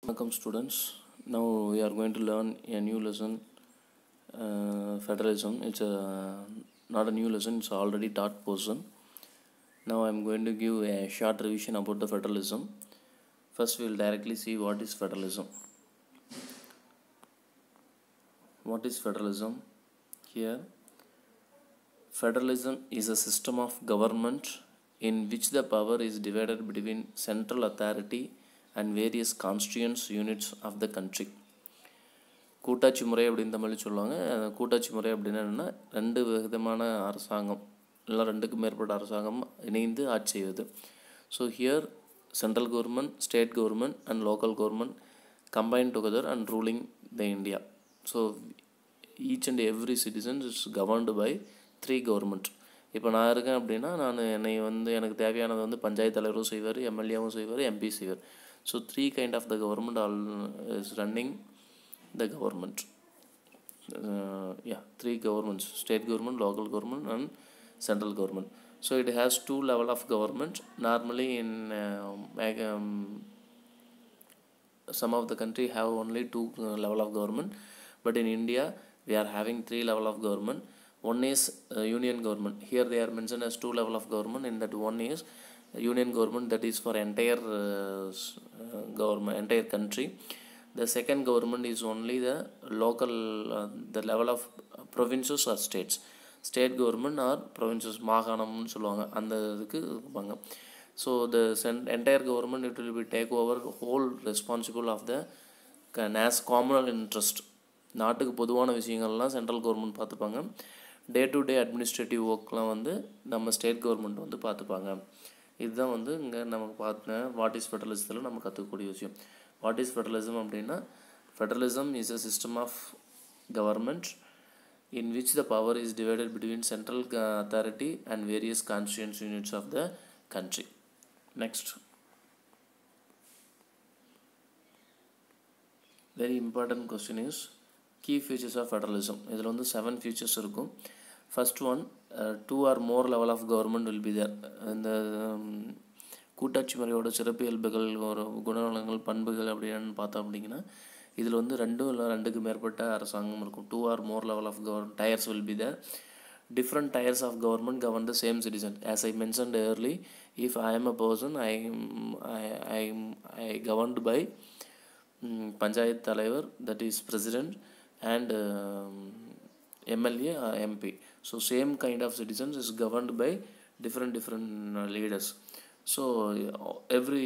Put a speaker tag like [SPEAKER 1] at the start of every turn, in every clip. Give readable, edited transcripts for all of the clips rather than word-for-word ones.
[SPEAKER 1] Welcome students. Now we are going to learn a new lesson, federalism. It's not a new lesson, it's already taught portion. Now I am going to give a short revision about the federalism. First we will directly see what is federalism. What is federalism? Here, federalism is a system of government in which the power is divided between central authority and various constituent units of the country. கூட்டாட்சி முறை அப்படின்னு தமிழ் சொல்லுவாங்க. கூட்டாட்சி முறை அப்படின்னா என்னென்னா ரெண்டு விதமான அரசாங்கம் இல்லை ரெண்டுக்கு மேற்பட்ட அரசாங்கம் இணைந்து ஆட்சி செய்வது. So here central government, state government and local government combine together and ruling the India. So each and every citizen is governed by 3 government. இப்போ நான் இருக்கேன் அப்படின்னா எனக்கு தேவையானது பஞ்சாயத்து தலைவரும் செய்வார், எம்எல்ஏவும் செய்வார், எம்பி செய்வார். So 3 kind of the government all is running the government. 3 governments: state government, local government and central government. So it has 2 level of government. Normally in some of the country have only 2 level of government, but in India we are having 3 level of government. One is union government. Here they are mentioned as 2 level of government. In that one is union government, that is for entire government, entire country. The second government is only the local, the level of provinces or states. State government or provinces, மாகாணம்னு சொல்லுவாங்க, அந்த இதுக்கு இருப்பாங்க. So the entire government, it will be take over whole responsible of the common interest. நாட்டுக்கு பொதுவான விஷயங்கள்லாம் central government பார்த்துப்பாங்க. Day to day administrative ஒர்க்லாம் நம்ம ஸ்டேட் கவர்மெண்ட் பார்த்துப்பாங்க. இதுதான் இங்கே நமக்கு பார்த்தேன் வாட் இஸ் ஃபெடரலிசத்தில் நம்ம கற்றுக்கக்கூடிய விஷயம். வாட் இஸ் ஃபெடரலிசம் அப்படின்னா, federalism is a system of government in which the power is divided between central authority and various constituent units of the country. Next, very important question is key features of federalism. இதில் 7 features இருக்கும். First one, 2 or more level of government will be there. இந்த கூட்டாட்சி முறையோட சிறப்பியல்புகள், ஒரு குணநலங்கள், பண்புகள் அப்படின்னு பார்த்தோம் அப்படிங்கன்னா, இதில் 2 இல்லை 2க்கு மேற்பட்ட அரசாங்கம் இருக்கும். 2 or more level of government tiers will be there. Different tiers of government govern the same citizen. As I mentioned earlier, if I am a person, I governed by panchayat தலைவர், that is president, and MLA or MP. So same kind of citizens is governed by different leaders. So every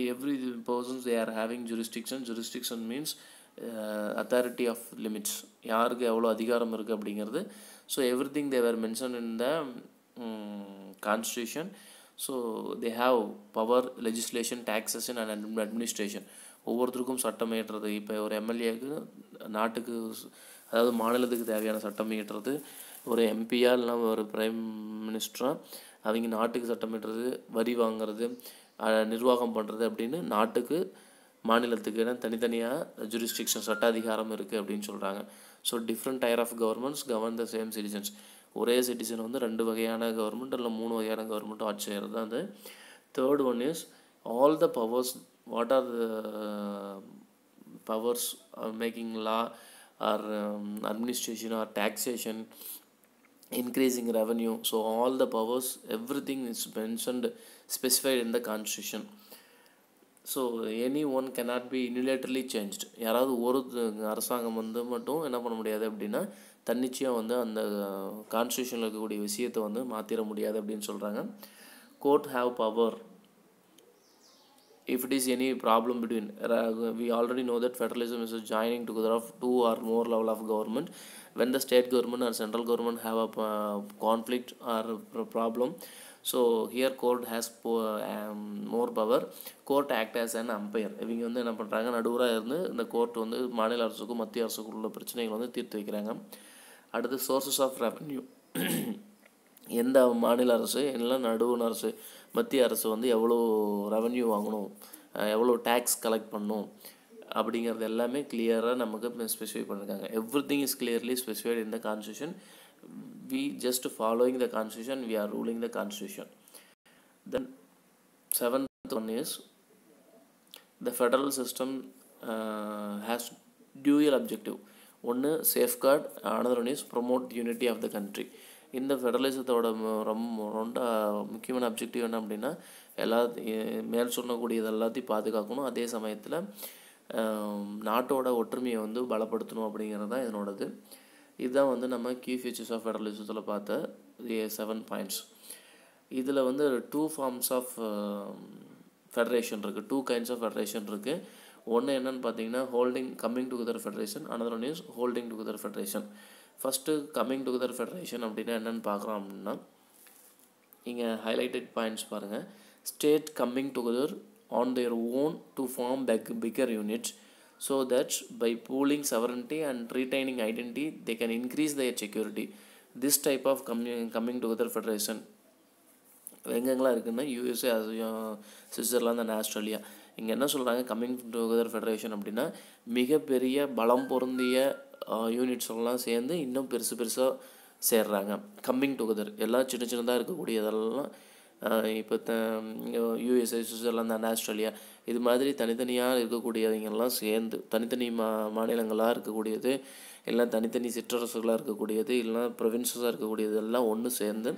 [SPEAKER 1] persons, they are having jurisdiction means authority of limits, யாருக்கு எவ்வளோ அதிகாரம் இருக்குது அப்படிங்கிறது. So everything they were mentioned in the constitution. So they have power, legislation, taxation and administration. ஒவ்வொருத்தருக்கும் சட்டம் இயற்றுறது. இப்போ ஒரு எம்எல்ஏக்கு நாட்டுக்கு, அதாவது மாநிலத்துக்கு தேவையான சட்டம் இயற்றுறது, ஒரு எம்பியா இல்லைனா ஒரு பிரைம் மினிஸ்டராக அவங்க நாட்டுக்கு சட்டம் இயற்றுறது, வரி வாங்கிறது, நிர்வாகம் பண்ணுறது அப்படின்னு நாட்டுக்கு மாநிலத்துக்கு தனித்தனியாக ஜூரிஸ்டிக்ஷன், சட்ட அதிகாரம் இருக்குது அப்படின்னு சொல்கிறாங்க. So different tier of governments govern the same citizens. ஒரே சிட்டிசன் 2 வகையான கவர்மெண்ட் இல்லை 3 வகையான கவர்மெண்ட் ஆட்சி செய்கிறது தான் அது. Third one is all the powers. What are the powers? Making law or administration or taxation, increasing revenue. So all the powers, everything is mentioned, specified in the constitution. So anyone cannot be unilaterally changed. யாராவது ஒரு அரசாங்கம் மட்டும் என்ன பண்ண முடியாது அப்படின்னா, தன்னிச்சையாக அந்த கான்ஸ்டியூஷனில் இருக்கக்கூடிய விஷயத்தை மாற்றிட முடியாது அப்படின்னு சொல்கிறாங்க. Court have power if it is any problem between, we already know that federalism is a joining together of 2 or more level of government. When the state government or central government have a conflict or problem, so here court has more power. Court act as an umpire. இவங்க என்ன பண்ணுறாங்க, நடுவராக இருந்து இந்த court மாநில அரசுக்கும் மத்திய அரசுக்கும் உள்ள பிரச்சனைகள் தீர்த்து வைக்கிறாங்க. அடுத்து சோர்சஸ் ஆஃப் ரெவன்யூ. எந்த மாநில அரசு, இல்லை நடுவண் அரசு, மத்திய அரசு எவ்வளோ ரெவன்யூ வாங்கணும், எவ்வளோ டேக்ஸ் கலெக்ட் பண்ணணும் அப்படிங்கிறது எல்லாமே கிளியராக நமக்கு ஸ்பெசிஃபை பண்ணியிருக்காங்க. Everything is clearly specified in the constitution. we just following the constitution, we are ruling the constitution. Then 7th one is the federal system dual objective. ஒன்று safeguard, another one is promote unity of the country. இந்த ஃபெடரலிசத்தோட ரொம்ப முக்கியமான objective என்ன அப்படின்னா மேல் சொன்னக்கூடியது எல்லாத்தையும் பாதுகாக்கணும், அதே சமயத்தில் நாட்டோட ஒற்றுமையை வந்து பலப்படுத்தணும் அப்படிங்கிறது தான் இதனோடது. இதுதான் வந்து நம்ம கீ ஃபீச்சர்ஸ் ஆஃப் ஃபெடரலிசத்தில் பார்த்த 7 பாயிண்ட்ஸ். இதில் வந்து 2 ஃபார்ம்ஸ் ஆஃப் ஃபெடரேஷன் இருக்குது, 2 கைண்ட்ஸ் ஆஃப் ஃபெடரேஷன் இருக்குது. ஒன்று என்னென்னு பார்த்தீங்கன்னா coming together federation, another one is holding together federation. First coming together federation அப்படின்னா என்னென்னு பார்க்குறோம் அப்படின்னா, இங்கே ஹைலைட்டட் பாயிண்ட்ஸ் பாருங்கள். State coming together on their own to form bigger units so that by pooling sovereignty and retaining identity they can increase their security. This type of coming together federation எங்கெங்கெல்லாம் இருக்குன்னா USA, Switzerland and Australia. இங்கே என்ன சொல்கிறாங்க, coming together federation அப்படின்னா மிகப்பெரிய பலம் பொருந்திய units எல்லாம் சேர்ந்து இன்னும் பெருசாக சேர்றாங்க. கம்மிங் டுகெதர் எல்லாம் சின்னதாக இருக்கக்கூடியதெல்லாம் இப்போ யூஎஸ்ஏ, சுவிட்சர்லாந்து அண்ட் ஆஸ்திரேலியா இது மாதிரி தனித்தனியாக இருக்கக்கூடியவங்கெல்லாம் சேர்ந்து தனித்தனி மாநிலங்களாக இருக்கக்கூடியது, எல்லாம் தனித்தனி சிற்றரசுகளாக இருக்கக்கூடியது, இல்லைனா ப்ரொவின்சஸாக இருக்கக்கூடியது எல்லாம் ஒன்று சேர்ந்து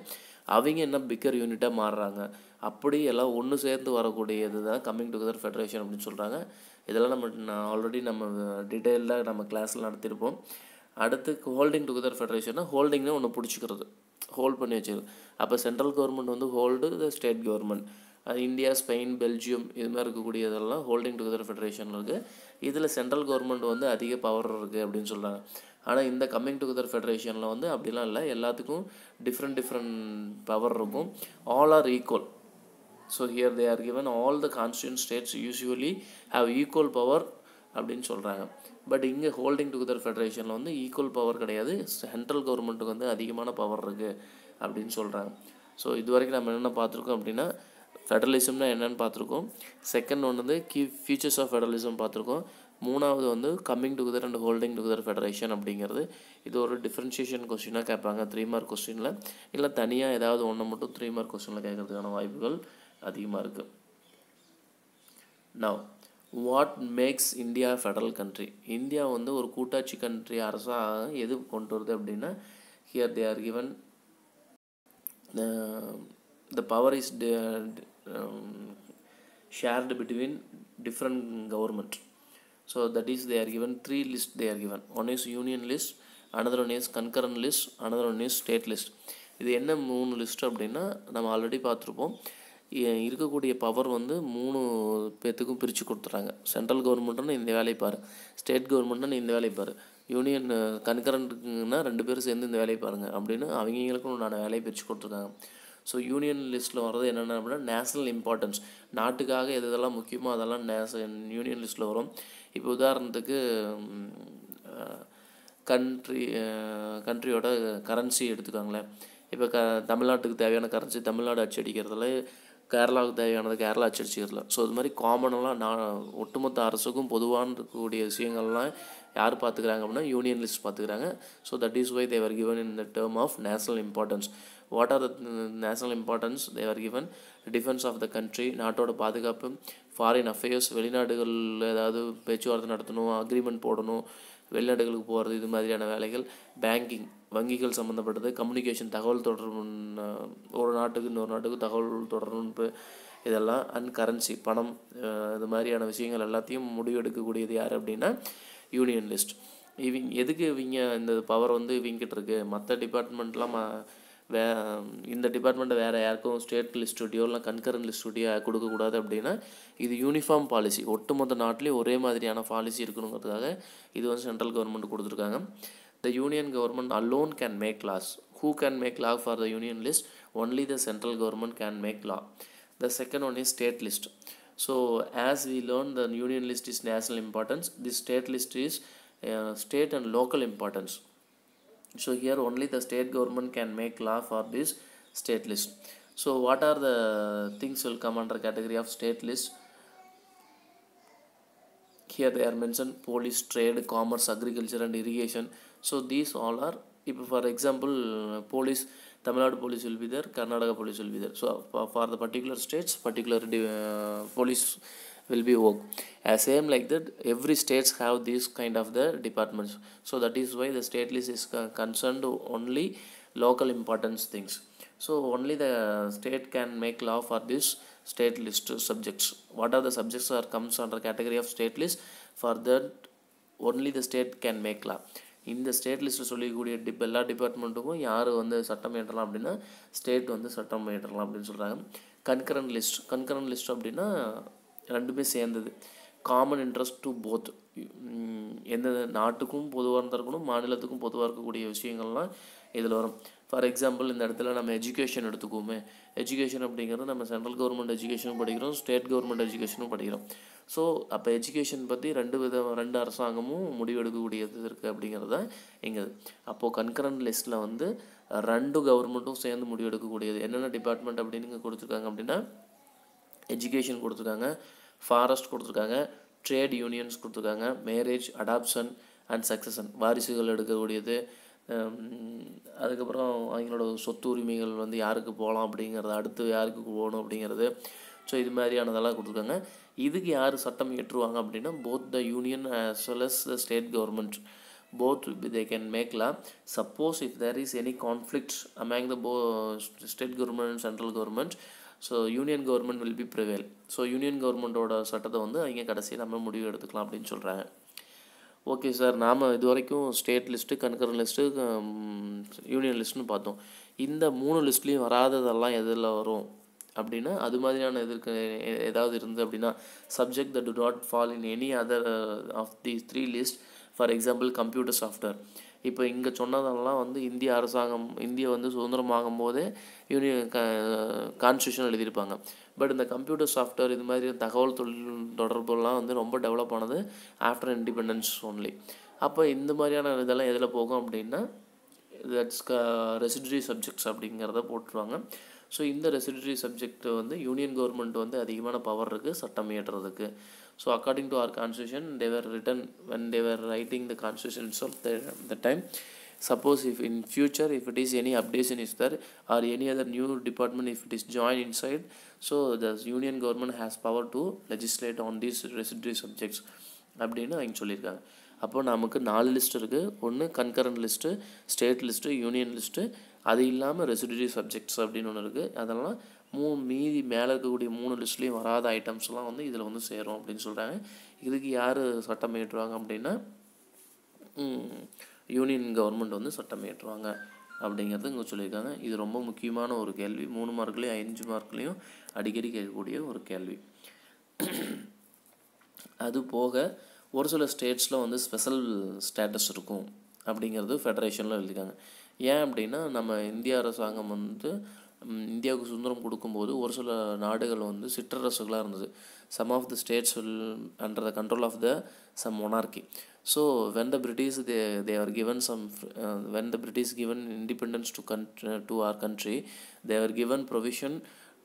[SPEAKER 1] அவங்க என்ன பிக்கர் யூனிட்டாக மாறுறாங்க. அப்படி எல்லாம் ஒன்று சேர்ந்து வரக்கூடியது தான் கம்மிங் டுகெதர் ஃபெடரேஷன் அப்படின்னு சொல்கிறாங்க. இதெல்லாம் ஆல்ரெடி நம்ம டீட்டெயிலாக நம்ம கிளாஸில் நடத்தியிருப்போம். அடுத்து ஹோல்டிங் டுகெதர் ஃபெடரேஷன்னா ஹோல்டிங்னு ஒன்று பிடிச்சிக்கிறது, ஹோல்ட் பண்ணி வச்சுருது. அப்போ சென்ட்ரல் கவர்மெண்ட் வந்து hold state government, India, Spain, Belgium இது மாதிரி இருக்கக்கூடியதெல்லாம் ஹோல்டிங் டுகெதர் ஃபெடரேஷன் இருக்குது. இதில் சென்ட்ரல் கவர்மெண்ட் வந்து அதிக பவர் இருக்குது அப்படின்னு சொல்கிறாங்க. ஆனால் இந்த கம்மிங் டுகெதர் ஃபெடரேஷனில் வந்து அப்படிலாம் இல்லை, எல்லாத்துக்கும் டிஃப்ரெண்ட் பவர் இருக்கும். All are equal. So here they are given all the constituent states usually have equal power அப்படின்னு சொல்கிறாங்க. பட் இங்கே ஹோல்டிங் டுகெதர் ஃபெடரேஷனில் வந்து ஈக்குவல் பவர் கிடையாது, சென்ட்ரல் கவர்மெண்ட்டுக்கு வந்து அதிகமான பவர் இருக்குது அப்படின்னு சொல்கிறாங்க. ஸோ இது வரைக்கும் நம்ம என்னென்ன பார்த்துருக்கோம் அப்படின்னா, ஃபெடரலிசம்னா என்னென்னு பார்த்துருக்கோம். செகண்ட் ஒன்று வந்து கீ ஃபீச்சர்ஸ் ஆஃப் ஃபெடரலிசம் பார்த்துருக்கோம். மூணாவது வந்து coming together and holding together federation அப்படிங்கிறது. இது ஒரு டிஃப்ரென்ஷியேஷன் கொஸ்டினாக கேட்பாங்க 3 மார்க் கொஸ்டினில், இல்லை தனியாக ஏதாவது ஒன்று மட்டும் 3 மார்க் கொஸ்டினில் கேட்கறதுக்கான வாய்ப்புகள் அதிகமாக இருக்குது. Now what makes India federal country? India வந்து ஒரு கூட்டாட்சி கண்ட்ரி அரசாக எது கொண்டு வருது அப்படின்னா, here they are given the power is shared between different government. So that is they are given 3 lists they are given. One is union list, another one is concurrent list, another one is state list. இது என்ன 3 list அப்படின்னா நம்ம already பார்த்துருப்போம். இருக்கக்கூடிய power வந்து 3 பேர்த்துக்கும் பிரித்து கொடுத்துட்றாங்க. சென்ட்ரல் கவர்மெண்ட்னா இந்த வேலையை பாரு, ஸ்டேட் கவர்மெண்ட்னா இந்த வேலையை பாரு, யூனியன் கன்கரண்ட்டுக்குன்னா 2 பேரும் சேர்ந்து இந்த வேலையை பாருங்கள் அப்படின்னு அவங்களுக்கும் உண்டான வேலையை பிரித்து கொடுத்துருக்காங்க. ஸோ யூனியன் லிஸ்ட்டில் வர்றது என்னென்ன அப்படின்னா நேஷ்னல் இம்பார்ட்டன்ஸ், நாட்டுக்காக எது எதெல்லாம் முக்கியமோ அதெல்லாம் யூனியன் லிஸ்ட்டில் வரும். இப்போ உதாரணத்துக்கு கண்ட்ரியோட கரன்சி எடுத்துக்காங்களேன். இப்போ தமிழ்நாட்டுக்கு தேவையான கரன்சி தமிழ்நாடு அச்சடிக்கிறதுல, கேரளாவுக்கு தேவையானது கேரளா அச்சடிச்சிக்கிறதுல. ஸோ இது மாதிரி காமனெல்லாம் ஒட்டுமொத்த அரசுக்கும் பொதுவான இருக்கக்கூடிய விஷயங்கள்லாம் யார் பார்த்துக்கிறாங்க அப்படின்னா யூனியன் லிஸ்ட் பார்த்துக்கிறாங்க. So that is why they were given in the term of national importance. What are the national importance? They were given defense of the country, நாட்டோட பாதுகாப்பு, ஃபாரின் அஃபேர்ஸ், வெளிநாடுகளில் ஏதாவது பேச்சுவார்த்தை நடத்தணும், அக்ரிமெண்ட் போடணும், வெளிநாடுகளுக்கு போகிறது, இது மாதிரியான வேலைகள், பேங்கிங் வங்கிகள் சம்மந்தப்பட்டது, கம்யூனிகேஷன் தகவல் தொடர்பு, ஒரு நாட்டுக்கு இன்னொரு நாட்டுக்கு தகவல் தொடர்பு இதெல்லாம், அண்ட் கரன்சி பணம், இது மாதிரியான விஷயங்கள் எல்லாத்தையும் முடிவெடுக்கக்கூடியது யார் அப்படின்னா யூனியன் லிஸ்ட். எதுக்கு இவங்க இந்த பவர் வந்து இவங்கிட்ட இருக்குது, மற்ற டிபார்ட்மெண்ட்லாம் இந்த டிபார்ட்மெண்ட்டை வேறு யாருக்கும் ஸ்டேட் லிஸ்ட்டுடியோ இல்லை கன்கரண்ட் லிஸ்ட்டுடியோ கொடுக்கக்கூடாது அப்படின்னா இது யூனிஃபார்ம் பாலிசி, ஒட்டுமொத்த நாட்டிலையும் ஒரே மாதிரியான பாலிசி இருக்கணுங்கிறதுக்காக இது வந்து சென்ட்ரல் கவர்மெண்ட் கொடுத்துருக்காங்க. The union government alone can make laws. Who can make law for the union list? Only the central government can make law. The second one is state list. So as we learned, the union list is national importance. The state list is state and local importance. So here only the state government can make law for this state list. So what are the things will come under category of state list? Here they are mentioned: police, trade, commerce, agriculture and irrigation. So these all are, if for example police, Tamil Nadu police will be there, Karnataka police will be there. So for the particular states, particular police will be work. As same like that, every states have these kind of the departments. So that is why the state list is concerned only local importance things. So only the state can make law for this state list subjects. What are the subjects are comes under category of state list? For that only the state can make law. இந்த state list சொல்லக்கூடிய எல்லா டிபார்ட்மெண்ட்டுக்கும் யார் வந்து சட்டம் இயற்றலாம் அப்படின்னா state வந்து சட்டம் இயற்றலாம் அப்படின்னு சொல்கிறாங்க. கன்கரண்ட் லிஸ்ட் அப்படின்னா ரெண்டுமே சேர்ந்தது. காமன் இன்ட்ரெஸ்ட் டு போத், எந்த நாட்டுக்கும் பொதுவாக இருக்கணும், மாநிலத்துக்கும் பொதுவாக இருக்கக்கூடிய விஷயங்கள்லாம் இதில் வரும். ஃபார் எக்ஸாம்பிள் இந்த இடத்துல நம்ம எஜுகேஷன் எடுத்துக்குவோமே. எஜுகேஷன் அப்படிங்கிறது நம்ம சென்ட்ரல் கவர்மெண்ட் எஜுகேஷனும் படிக்கிறோம், ஸ்டேட் கவர்மெண்ட் எஜுகேஷனும் படிக்கிறோம். ஸோ அப்போ எஜுகேஷன் பற்றி ரெண்டு அரசாங்கமும் முடிவெடுக்கக்கூடியது இருக்குது அப்படிங்கிறது தான் இங்கே. அப்போது கன்கரண்ட் லிஸ்ட்டில் வந்து ரெண்டு கவர்மெண்ட்டும் சேர்ந்து முடிவெடுக்கக்கூடியது என்னென்ன டிபார்ட்மெண்ட் அப்படின்னு இங்கே கொடுத்துருக்காங்க அப்படின்னா எஜுகேஷன் கொடுத்துருக்காங்க, ஃபாரஸ்ட் கொடுத்துருக்காங்க, ட்ரேட் யூனியன்ஸ் கொடுத்துருக்காங்க, மேரேஜ், அடாப்ஷன் அண்ட் சக்சஷன் வாரிசுகள் எடுக்கக்கூடியது, அதுக்கப்புறம் அவங்களோட சொத்து உரிமைகள் வந்து யாருக்கு போகலாம் அப்படிங்கிறது, அடுத்து யாருக்கு போகணும் அப்படிங்கிறது. ஸோ இது மாதிரியானதெல்லாம் கொடுத்துருக்காங்க. இதுக்கு யார் சட்டம் இயற்றுவாங்க அப்படின்னா both the union as well as the state government, both they can make law. Suppose if there is any conflict among the state government and central government, so union government will be prevail. So union கவர்மெண்ட்டோட சட்டத்தை வந்து அவங்க கடைசியில் நம்ம முடிவு எடுத்துக்கலாம் அப்படின்னு சொல்கிறாங்க. ஓகே சார், நாம் இது வரைக்கும் state list, concurrent list, union லிஸ்ட்டுன்னு பார்த்தோம். இந்த 3 லிஸ்ட்லேயும் வராததெல்லாம் எதில் வரும் அப்படின்னா அது மாதிரியான இதற்கு ஏதாவது இருந்தது அப்படின்னா subject that to not fall in any other of the 3 list. For example computer software. இப்போ இங்கே சொன்னதெல்லாம் வந்து இந்திய அரசாங்கம், இந்தியா வந்து சுதந்திரமாகும் போதே யூனியன் கான்ஸ்டியூஷன் எழுதியிருப்பாங்க. பட் இந்த கம்ப்யூட்டர் சாஃப்ட்வேர் இது மாதிரி தகவல் தொழில் தொடர்புலாம் வந்து ரொம்ப டெவலப் ஆனது ஆஃப்டர் இண்டிபெண்டன்ஸ் ஒன்லி. அப்போ இந்த மாதிரியான இதெல்லாம் எதில் போகும் அப்படின்னா தட்ஸ் ரெசிடரி சப்ஜெக்ட்ஸ் அப்படிங்கிறத போட்டுருவாங்க. ஸோ இந்த ரெசிடரி சப்ஜெக்ட் வந்து யூனியன் கவர்மெண்ட் வந்து அதிகமான பவர் இருக்குது சட்டம் இயற்றுறதுக்கு. So according to our constitution they were written when they were writing the constitution itself the time. Suppose if in future if it is any updation is there or any other new department if it is joined inside, so the union government has power to legislate on these residuary subjects அப்படின்னு அவங்க சொல்லியிருக்காங்க. அப்போ நமக்கு 4 list இருக்குது. ஒன்று concurrent list, state list, union list, அது இல்லாமல் residuary subjects அப்படின்னு ஒன்று இருக்குது. அதெல்லாம் மீதி மேலே இருக்கக்கூடிய 3 லிஸ்ட்லேயும் வராத ஐட்டம்ஸ்லாம் வந்து இதில் வந்து சேரும் அப்படின்னு சொல்கிறாங்க. இதுக்கு யார் சட்டம் இயற்றுவாங்க அப்படின்னா யூனியன் கவர்மெண்ட் வந்து சட்டம் இயற்றுவாங்க அப்படிங்கிறது இங்கே சொல்லியிருக்காங்க. இது ரொம்ப முக்கியமான ஒரு கேள்வி. 3 மார்க்லேயும் 5 மார்க்லேயும் அடிக்கடி கேட்கக்கூடிய ஒரு கேள்வி. அது போக ஒரு சில ஸ்டேட்ஸில் வந்து ஸ்பெஷல் ஸ்டேட்டஸ் இருக்கும் அப்படிங்கிறது ஃபெடரேஷனில் எழுதியிருக்காங்க. ஏன் அப்படின்னா நம்ம இந்திய அரசாங்கம் வந்து இந்தியாவுக்கு சுதந்திரம் கொடுக்கும்போது ஒரு சில நாடுகள் வந்து சிற்றரசுகளாக இருந்தது. Some of the states will under the control of the some monarchy. So when the British they are given some when the British given independence to our country, they were given provision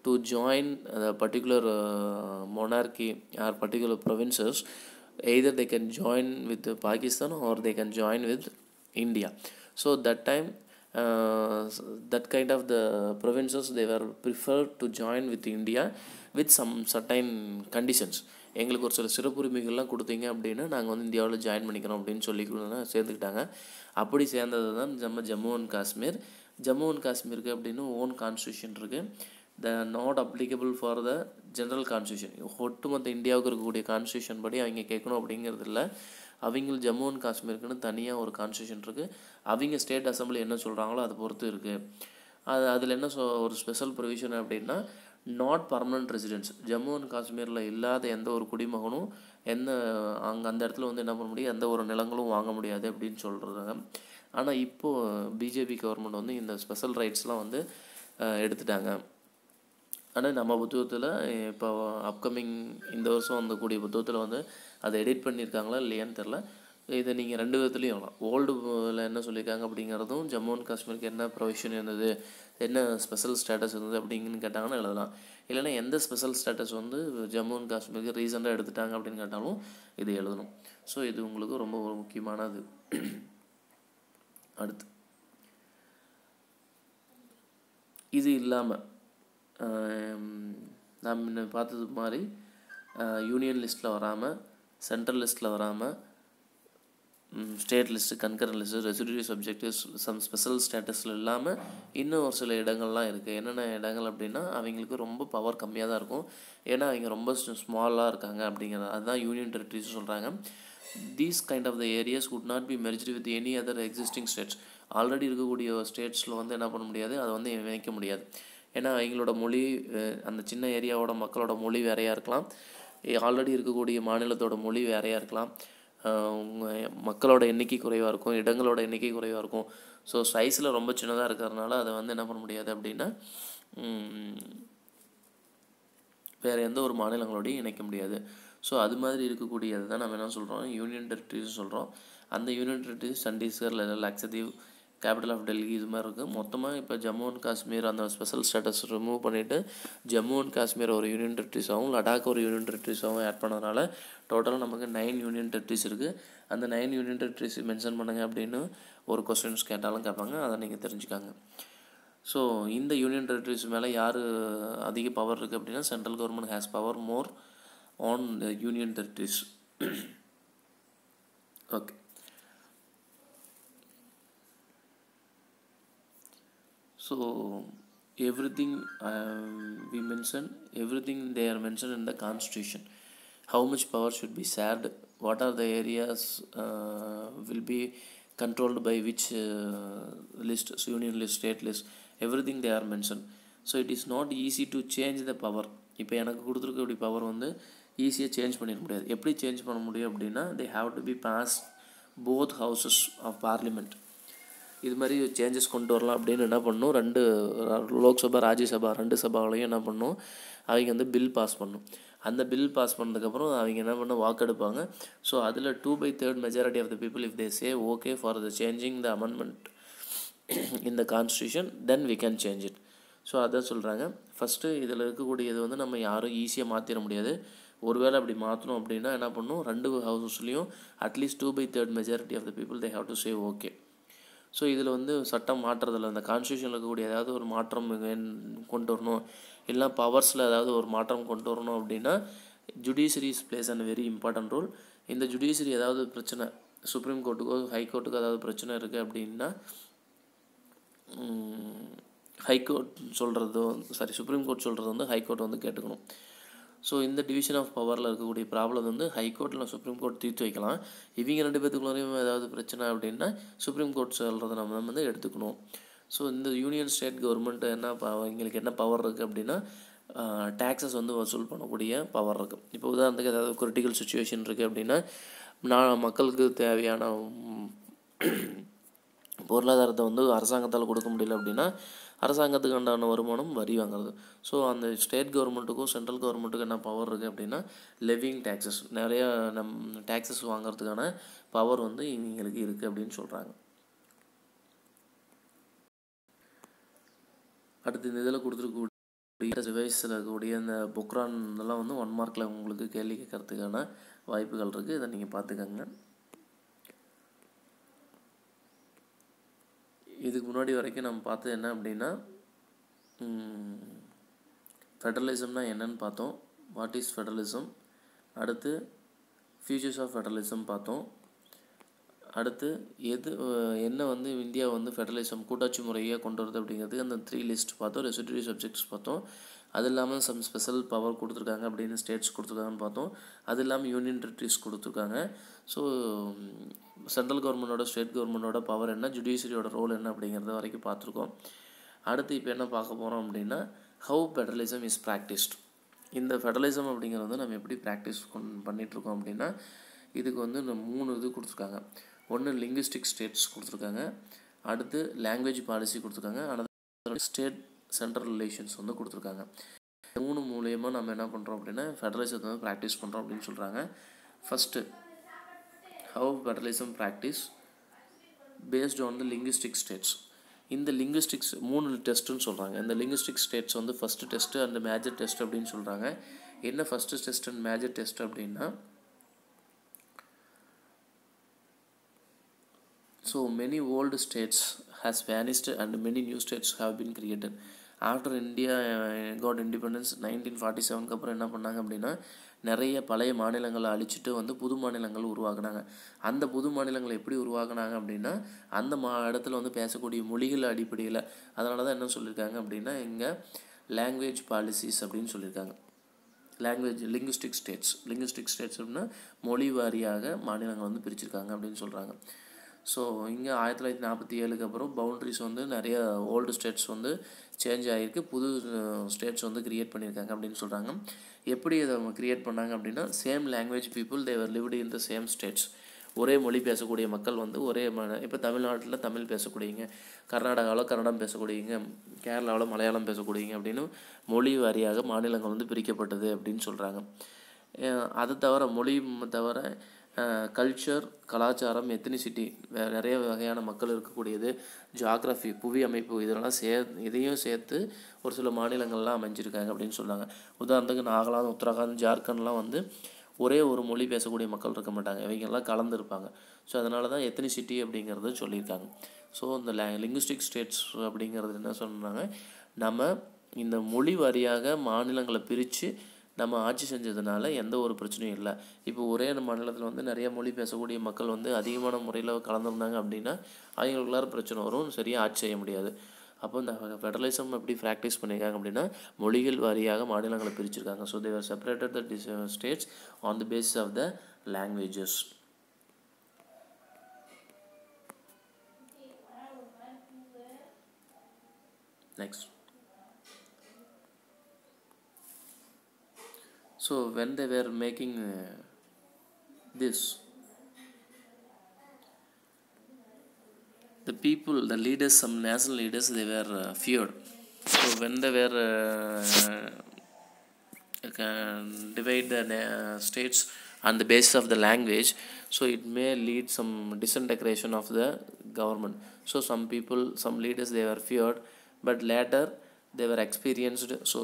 [SPEAKER 1] to join the particular monarchy or particular provinces. Either they can join with Pakistan or they can join with India. So that time that kind of the provinces they were preferred to join with India with some certain conditions. எங்களுக்கு ஒரு சில சிறப்புரிமைகள்லாம் கொடுத்தீங்க அப்படின்னா நாங்கள் வந்து இந்தியாவில் join பண்ணிக்கிறோம் அப்படின்னு சொல்லி சேர்ந்துக்கிட்டாங்க. அப்படி சேர்ந்தது தான் நம்ம ஜம்மு அண்ட் காஷ்மீர். ஜம்மு அண்ட் காஷ்மீருக்கு அப்படின்னு ஓன் கான்ஸ்டியூஷன் இருக்குது. Not applicable for the general constitution. ஒட்டுமொத்த இந்தியாவுக்கு இருக்கக்கூடிய கான்ஸ்டியூஷன் படி அவங்க கேட்கணும் அப்படிங்கிறது இல்லை. அவங்க ஜம்மு அண்ட் காஷ்மீருக்குன்னு தனியாக ஒரு கான்ஸ்டியூஷன் இருக்குது. அவங்க ஸ்டேட் அசம்பிளி என்ன சொல்கிறாங்களோ அதை பொறுத்து இருக்குது. அதில் என்ன ஒரு ஸ்பெஷல் ப்ரொவிஷன் அப்படின்னா not permanent residents. Jammu and காஷ்மீரில் இல்லாத எந்த ஒரு குடிமகனும் அந்த இடத்துல வந்து என்ன பண்ண முடியும், எந்த ஒரு நிலங்களும் வாங்க முடியாது அப்படின்னு சொல்கிறாங்க. ஆனால் இப்போது பிஜேபி கவர்மெண்ட் வந்து இந்த ஸ்பெஷல் ரைட்ஸ்லாம் வந்து எடுத்துட்டாங்க. ஆனால் நம்ம புத்தகத்தில் இப்போ அப்கமிங் இந்த வருஷம் வந்தக்கூடிய புத்தகத்தில் வந்து அதை எடிட் பண்ணியிருக்காங்களா இல்லையான்னு தெரில. இதை நீங்கள் 2 விதத்துலையும் எழுதலாம். ஓல்டில் என்ன சொல்லியிருக்காங்க அப்படிங்கிறதும் ஜம்மு அண்ட் காஷ்மீருக்கு என்ன ப்ரொவிஷன் இருந்தது, என்ன ஸ்பெஷல் ஸ்டேட்டஸ் இருந்தது அப்படிங்கன்னு கேட்டாங்கன்னா எழுதலாம். இல்லைனா எந்த ஸ்பெஷல் ஸ்டேட்டஸ் வந்து ஜம்மு அண்ட் காஷ்மீருக்கு ரீசெண்டாக எடுத்துட்டாங்க அப்படின்னு கேட்டாலும் இது எழுதணும். ஸோ இது உங்களுக்கு ரொம்ப ஒரு முக்கியமானது. அடுத்து இது இல்லாமல் நாம் பார்த்தது மாதிரி யூனியன் லிஸ்ட்டில் வராமல், சென்ட்ரல் லிஸ்ட்டில் வராமல், state list, concurrent list, residuary subjectives, some special ஸ்டேட்டஸில் இல்லாமல் இன்னும் ஒரு சில இடங்கள்லாம் இருக்குது. என்னென்ன இடங்கள் அப்படின்னா, அவங்களுக்கு ரொம்ப பவர் கம்மியாக தான் இருக்கும். ஏன்னா அவங்க ரொம்ப ஸ்மாலாக இருக்காங்க அப்படிங்கிறது. அதுதான் யூனியன் டெரிட்டரிஸ் சொல்கிறாங்க. These kind of the areas would not be merged with any other existing states. Already இருக்கக்கூடிய ஸ்டேட்ஸில் வந்து என்ன பண்ண முடியாது, அதை வந்து இணைக்க முடியாது. ஏன்னா அவங்களோட மொழி, அந்த சின்ன ஏரியாவோட மக்களோட மொழி வேறையாக இருக்கலாம், ஆல்ரெடி இருக்கக்கூடிய மாநிலத்தோட மொழி வேறையாக இருக்கலாம், மக்களோட எண்ணிக்கை குறைவாக இருக்கும், இடங்களோட எண்ணிக்கை குறைவாக இருக்கும். ஸோ சைஸில் ரொம்ப சின்னதாக இருக்கிறதுனால அதை வந்து என்ன பண்ண முடியாது அப்படின்னா வேறு எந்த ஒரு மாநிலங்களோடையும் இணைக்க முடியாது. ஸோ அது மாதிரி இருக்கக்கூடியது தான் நம்ம என்ன சொல்கிறோம், யூனியன் டெரிட்டரிஸ் சொல்கிறோம். அந்த union territories Chandigarh, Lakshadweep, capital of Delhi இது மாதிரி இருக்குது. மொத்தமாக இப்போ ஜம்மு அண்ட் காஷ்மீர் அந்த ஸ்பெஷல் ஸ்டேட்டஸ் ரிமூவ் பண்ணிவிட்டு ஜம்மு அண்ட் காஷ்மீர் ஒரு யூனியன் டெரிட்டரிஸாகவும், லடாக் ஒரு யூனியன் டெரிட்டரிஸாகவும் ஆட் பண்ணதுனால டோட்டலாக நமக்கு 9 யூனியன் டெரிட்டரிஸ் இருக்குது. அந்த 9 யூனியன் டெரிட்டரிஸ் மென்ஷன் பண்ணுங்கள் அப்படின்னு ஒரு கொஸ்டின்ஸ் கேட்டாலும் கேட்பாங்க, அதை நீங்கள் தெரிஞ்சுக்காங்க. ஸோ இந்த யூனியன் டெரிட்டரிஸ் மேலே யார் அதிக பவர் இருக்குது அப்படின்னா, central government has power more on the union territories. Okay. So everything we mention, everything they are mentioned in the constitution. How much power should be shared, what are the areas will be controlled by which list, union list, state list, everything they are mentioned. So it is not easy to change the power. இப்போ எனக்கு கொடுத்துருக்கக்கூடிய power வந்து ஈஸியாக change பண்ணிட முடியாது. எப்படி change பண்ண முடியும் அப்படின்னா, they have to be passed both houses of parliament. இது மாதிரி சேஞ்சஸ் கொண்டு வரலாம் அப்படின்னு என்ன பண்ணணும், 2 லோக்சபா, ராஜ்யசபா 2 சபாவிலையும் என்ன பண்ணணும், அவங்க வந்து பில் பாஸ் பண்ணணும். அந்த பில் பாஸ் பண்ணதுக்கப்புறம் அவங்க என்ன பண்ண வாக்கெடுப்பாங்க. ஸோ அதில் 2/3 majority of the people if they say okay for the changing the amendment in the constitution then we can change it. So அதான் சொல்கிறாங்க. ஃபஸ்ட்டு இதில் இருக்கக்கூடியது வந்து நம்ம யாரும் ஈஸியாக மாற்றிட முடியாது. ஒருவேளை அப்படி மாற்றணும் அப்படின்னா என்ன பண்ணணும், 2 ஹவுசஸ்லேயும் at least 2/3 majority of the people they have to say okay. So இதில் வந்து சட்டம் மாற்றுறதில்ல, அந்த கான்ஸ்டியூஷனில் இருக்கக்கூடிய ஏதாவது ஒரு மாற்றம் கொண்டு வரணும், இல்லை பவர்ஸில் ஏதாவது ஒரு மாற்றம் கொண்டு வரணும் அப்படின்னா judiciary's plays and very important role. இந்த ஜுடிஷியரி ஏதாவது பிரச்சனை, சுப்ரீம் கோர்ட்டுக்கோ ஹைகோர்ட்டுக்கோ ஏதாவது பிரச்சனை இருக்குது அப்படின்னா, ஹைகோர்ட் சொல்கிறதோ சுப்ரீம் கோர்ட் சொல்கிறது வந்து ஹைகோர்ட் வந்து கேட்டுக்கணும். ஸோ இந்த டிவிஷன் ஆஃப் பவரில் இருக்கக்கூடிய ப்ராப்ளம் வந்து ஹைகோர்ட்டில் சுப்ரீம் கோர்ட் தீர்த்து வைக்கலாம். இவங்க 2 பேத்துக்குள்ளேயும் ஏதாவது பிரச்சனை அப்படின்னா சுப்ரீம் கோர்ட் சொல்கிறத நம்ம வந்து எடுத்துக்கணும். ஸோ இந்த யூனியன் ஸ்டேட் கவர்மெண்ட் இவங்களுக்கு என்ன பவர் இருக்குது அப்படின்னா, டேக்ஸஸ் வந்து வசூல் பண்ணக்கூடிய பவர் இருக்குது. இப்போ உதாரணத்துக்கு ஏதாவது கிரிட்டிக்கல் சுச்சுவேஷன் இருக்குது அப்படின்னா, மக்களுக்கு தேவையான பொருளாதாரத்தை வந்து அரசாங்கத்தால் கொடுக்க முடியல அப்படின்னா அரசாங்கத்துக்கு உண்டான வருமானம் வரி வாங்குறது. ஸோ அந்த ஸ்டேட் கவர்மெண்ட்டுக்கும் சென்ட்ரல் கவர்மெண்ட்டுக்கும் என்ன பவர் இருக்குது அப்படின்னா, லெவிங் டேக்ஸஸ், நிறையா டேக்ஸஸ் வாங்குறதுக்கான பவர் வந்து இவங்களுக்கு இருக்குது அப்படின்னு சொல்கிறாங்க. அடுத்து இந்த இதில் கொடுத்துருக்கக்கூடிய ரிவைஸில் இருக்கக்கூடிய இந்த பொக்ரான் இதெல்லாம் வந்து 1 மார்க்கில் உங்களுக்கு கேள்வி கேட்கறதுக்கான வாய்ப்புகள் இருக்குது. இதை நீங்கள் பார்த்துக்கோங்க. இதுக்கு முன்னாடி வரைக்கும் நம்ம பார்த்தது என்ன அப்படின்னா, ஃபெடரலிசம்னா என்னன்னு பார்த்தோம், வாட் இஸ் ஃபெடரலிசம், அடுத்து ஃபியூச்சர்ஸ் ஆஃப் ஃபெடரலிசம் பார்த்தோம், அடுத்து என்ன வந்து இந்தியா வந்து ஃபெடரலிசம் கூட்டாட்சி முறையாக கொண்டு வருது அப்படிங்கிறதுக்கு அந்த 3 லிஸ்ட் பார்த்தோம், ரெசிடியூரி சப்ஜெக்ட்ஸ் பார்த்தோம். அது இல்லாமல் சம் ஸ்பெஷல் பவர் கொடுத்துருக்காங்க அப்படின்னு ஸ்டேட்ஸ் கொடுத்துருக்காங்கன்னு பார்த்தோம். அது இல்லாமல் யூனியன் டெரிட்டரிஸ் கொடுத்துருக்காங்க. ஸோ சென்ட்ரல் கவர்மெண்டோட ஸ்டேட் கவர்மெண்டோட பவர் என்ன, ஜுடிஷியரியோட ரோல் என்ன அப்படிங்கிறத வரைக்கும் பார்த்துருக்கோம். அடுத்து இப்போ என்ன பார்க்க போகிறோம் அப்படின்னா, ஹவு ஃபெடரலிசம் இஸ் ப்ராக்டிஸ்ட். இந்த ஃபெடரலிசம் அப்படிங்கிறது வந்து நம்ம எப்படி ப்ராக்டிஸ் பண்ணிகிட்ருக்கோம் அப்படின்னா, இதுக்கு வந்து இந்த 3 இது கொடுத்துருக்காங்க. ஒன்று லிங்குவிஸ்டிக் ஸ்டேட்ஸ் கொடுத்துருக்காங்க, அடுத்து லாங்குவேஜ் பாலிசி கொடுத்துருக்காங்க, அடுத்து ஸ்டேட் சென்ட்ரல் ரிலேஷன்ஸ் வந்து கொடுத்துருக்காங்க. 3 மூலயமா நம்ம என்ன பண்ணுறோம் அப்படின்னா ஃபெடரலிசத்தை வந்து ப்ராக்டிஸ் பண்ணுறோம் அப்படின்னு சொல்கிறாங்க. First how federalism practice based on the linguistic states. இந்த லிங்குவிஸ்டிக்ஸ் 3 டெஸ்ட்டுன்னு சொல்கிறாங்க. இந்த லிங்குவிஸ்டிக் ஸ்டேட்ஸ் வந்து first test and major test அப்படின்னு சொல்கிறாங்க. என்ன first test and major test அப்படின்னா, so many old states has vanished and many new states have been created. After India God independence 1947 அப்புறம் என்ன பண்ணாங்க அப்படின்னா நிறைய பழைய மாநிலங்களை அழிச்சிட்டு வந்து புது மாநிலங்கள் உருவாக்குனாங்க. அந்த புது மாநிலங்களை எப்படி உருவாக்குனாங்க அப்படின்னா அந்த இடத்துல வந்து பேசக்கூடிய மொழிகள் அடிப்படையில். அதனால தான் என்ன சொல்லியிருக்காங்க அப்படின்னா இங்கே லாங்குவேஜ் பாலிசிஸ் அப்படின்னு சொல்லியிருக்காங்க. லிங்குஸ்டிக் ஸ்டேட்ஸ் அப்படின்னா மொழி வாரியாக மாநிலங்கள் வந்து பிரிச்சிருக்காங்க அப்படின்னு சொல்கிறாங்க. ஸோ இங்கே 1947 அப்புறம் பவுண்ட்ரிஸ் வந்து நிறைய ஓல்டு ஸ்டேட்ஸ் வந்து சேஞ்ச் ஆகிருக்கு, புது ஸ்டேட்ஸ் வந்து க்ரியேட் பண்ணியிருக்காங்க அப்படின்னு சொல்கிறாங்க. எப்படி அதை அவங்க க்ரியேட் பண்ணாங்க அப்படின்னா same language people they were lived in the same states. ஒரே மொழி பேசக்கூடிய மக்கள் வந்து ஒரே இப்போ தமிழ்நாட்டில் தமிழ் பேசக்கூடியங்க, கர்நாடகாவில் கன்னடம் பேசக்கூடியங்க, கேரளாவில் மலையாளம் பேசக்கூடியங்க அப்படின்னு மொழி வாரியாக மாநிலங்கள் வந்து பிரிக்கப்பட்டது அப்படின்னு சொல்கிறாங்க. அது தவிர மொழி தவிர கல்ச்சர், கலாச்சாரம், எத்னிசிட்டி, நிறைய வகையான மக்கள் இருக்கக்கூடியது, ஜியாகிரஃபி, புவி அமைப்பு, இதெல்லாம் இதையும் சேர்த்து ஒரு சில மாநிலங்கள்லாம் அமைஞ்சிருக்காங்க அப்படின்னு சொல்கிறாங்க. உதாரணத்துக்கு நாகாலாந்து, உத்தரகாண்ட், ஜார்க்கண்ட்லாம் வந்து ஒரே ஒரு மொழி பேசக்கூடிய மக்கள் இருக்க மாட்டாங்க, இவங்கெல்லாம் கலந்துருப்பாங்க. ஸோ அதனால தான் எத்னிசிட்டி அப்படிங்கிறது சொல்லியிருக்காங்க. ஸோ இந்த லிங்குஸ்டிக் ஸ்டேட்ஸ் அப்படிங்கிறது என்ன சொன்னாங்க, நம்ம இந்த மொழி வாரியாக மாநிலங்களை பிரித்து நம்ம ஆட்சி செஞ்சதுனால எந்த ஒரு பிரச்சனையும் இல்லை. இப்போ ஒரே மாநிலத்தில் வந்து நிறைய மொழி பேசக்கூடிய மக்கள் வந்து அதிகமான முறையில் கலந்துருந்தாங்க அப்படின்னா அவங்களுக்குள்ளார பிரச்சனை வரும், சரியாக ஆட்சி செய்ய முடியாது. அப்போ இந்த ஃபெடரலிசம் எப்படி ப்ராக்டிஸ் பண்ணியிருக்காங்க அப்படின்னா மொழிகள் வாரியாக மாநிலங்களை பிரிச்சிருக்காங்க. So they were separated the states on the basis of the languages. Next. So when they were making this, the people, the leaders, some national leaders, they were feared. So when they were divide the states on the basis of the language, so it may lead some disintegration of the government. So some people, some leaders, they were feared, but later they were experienced. So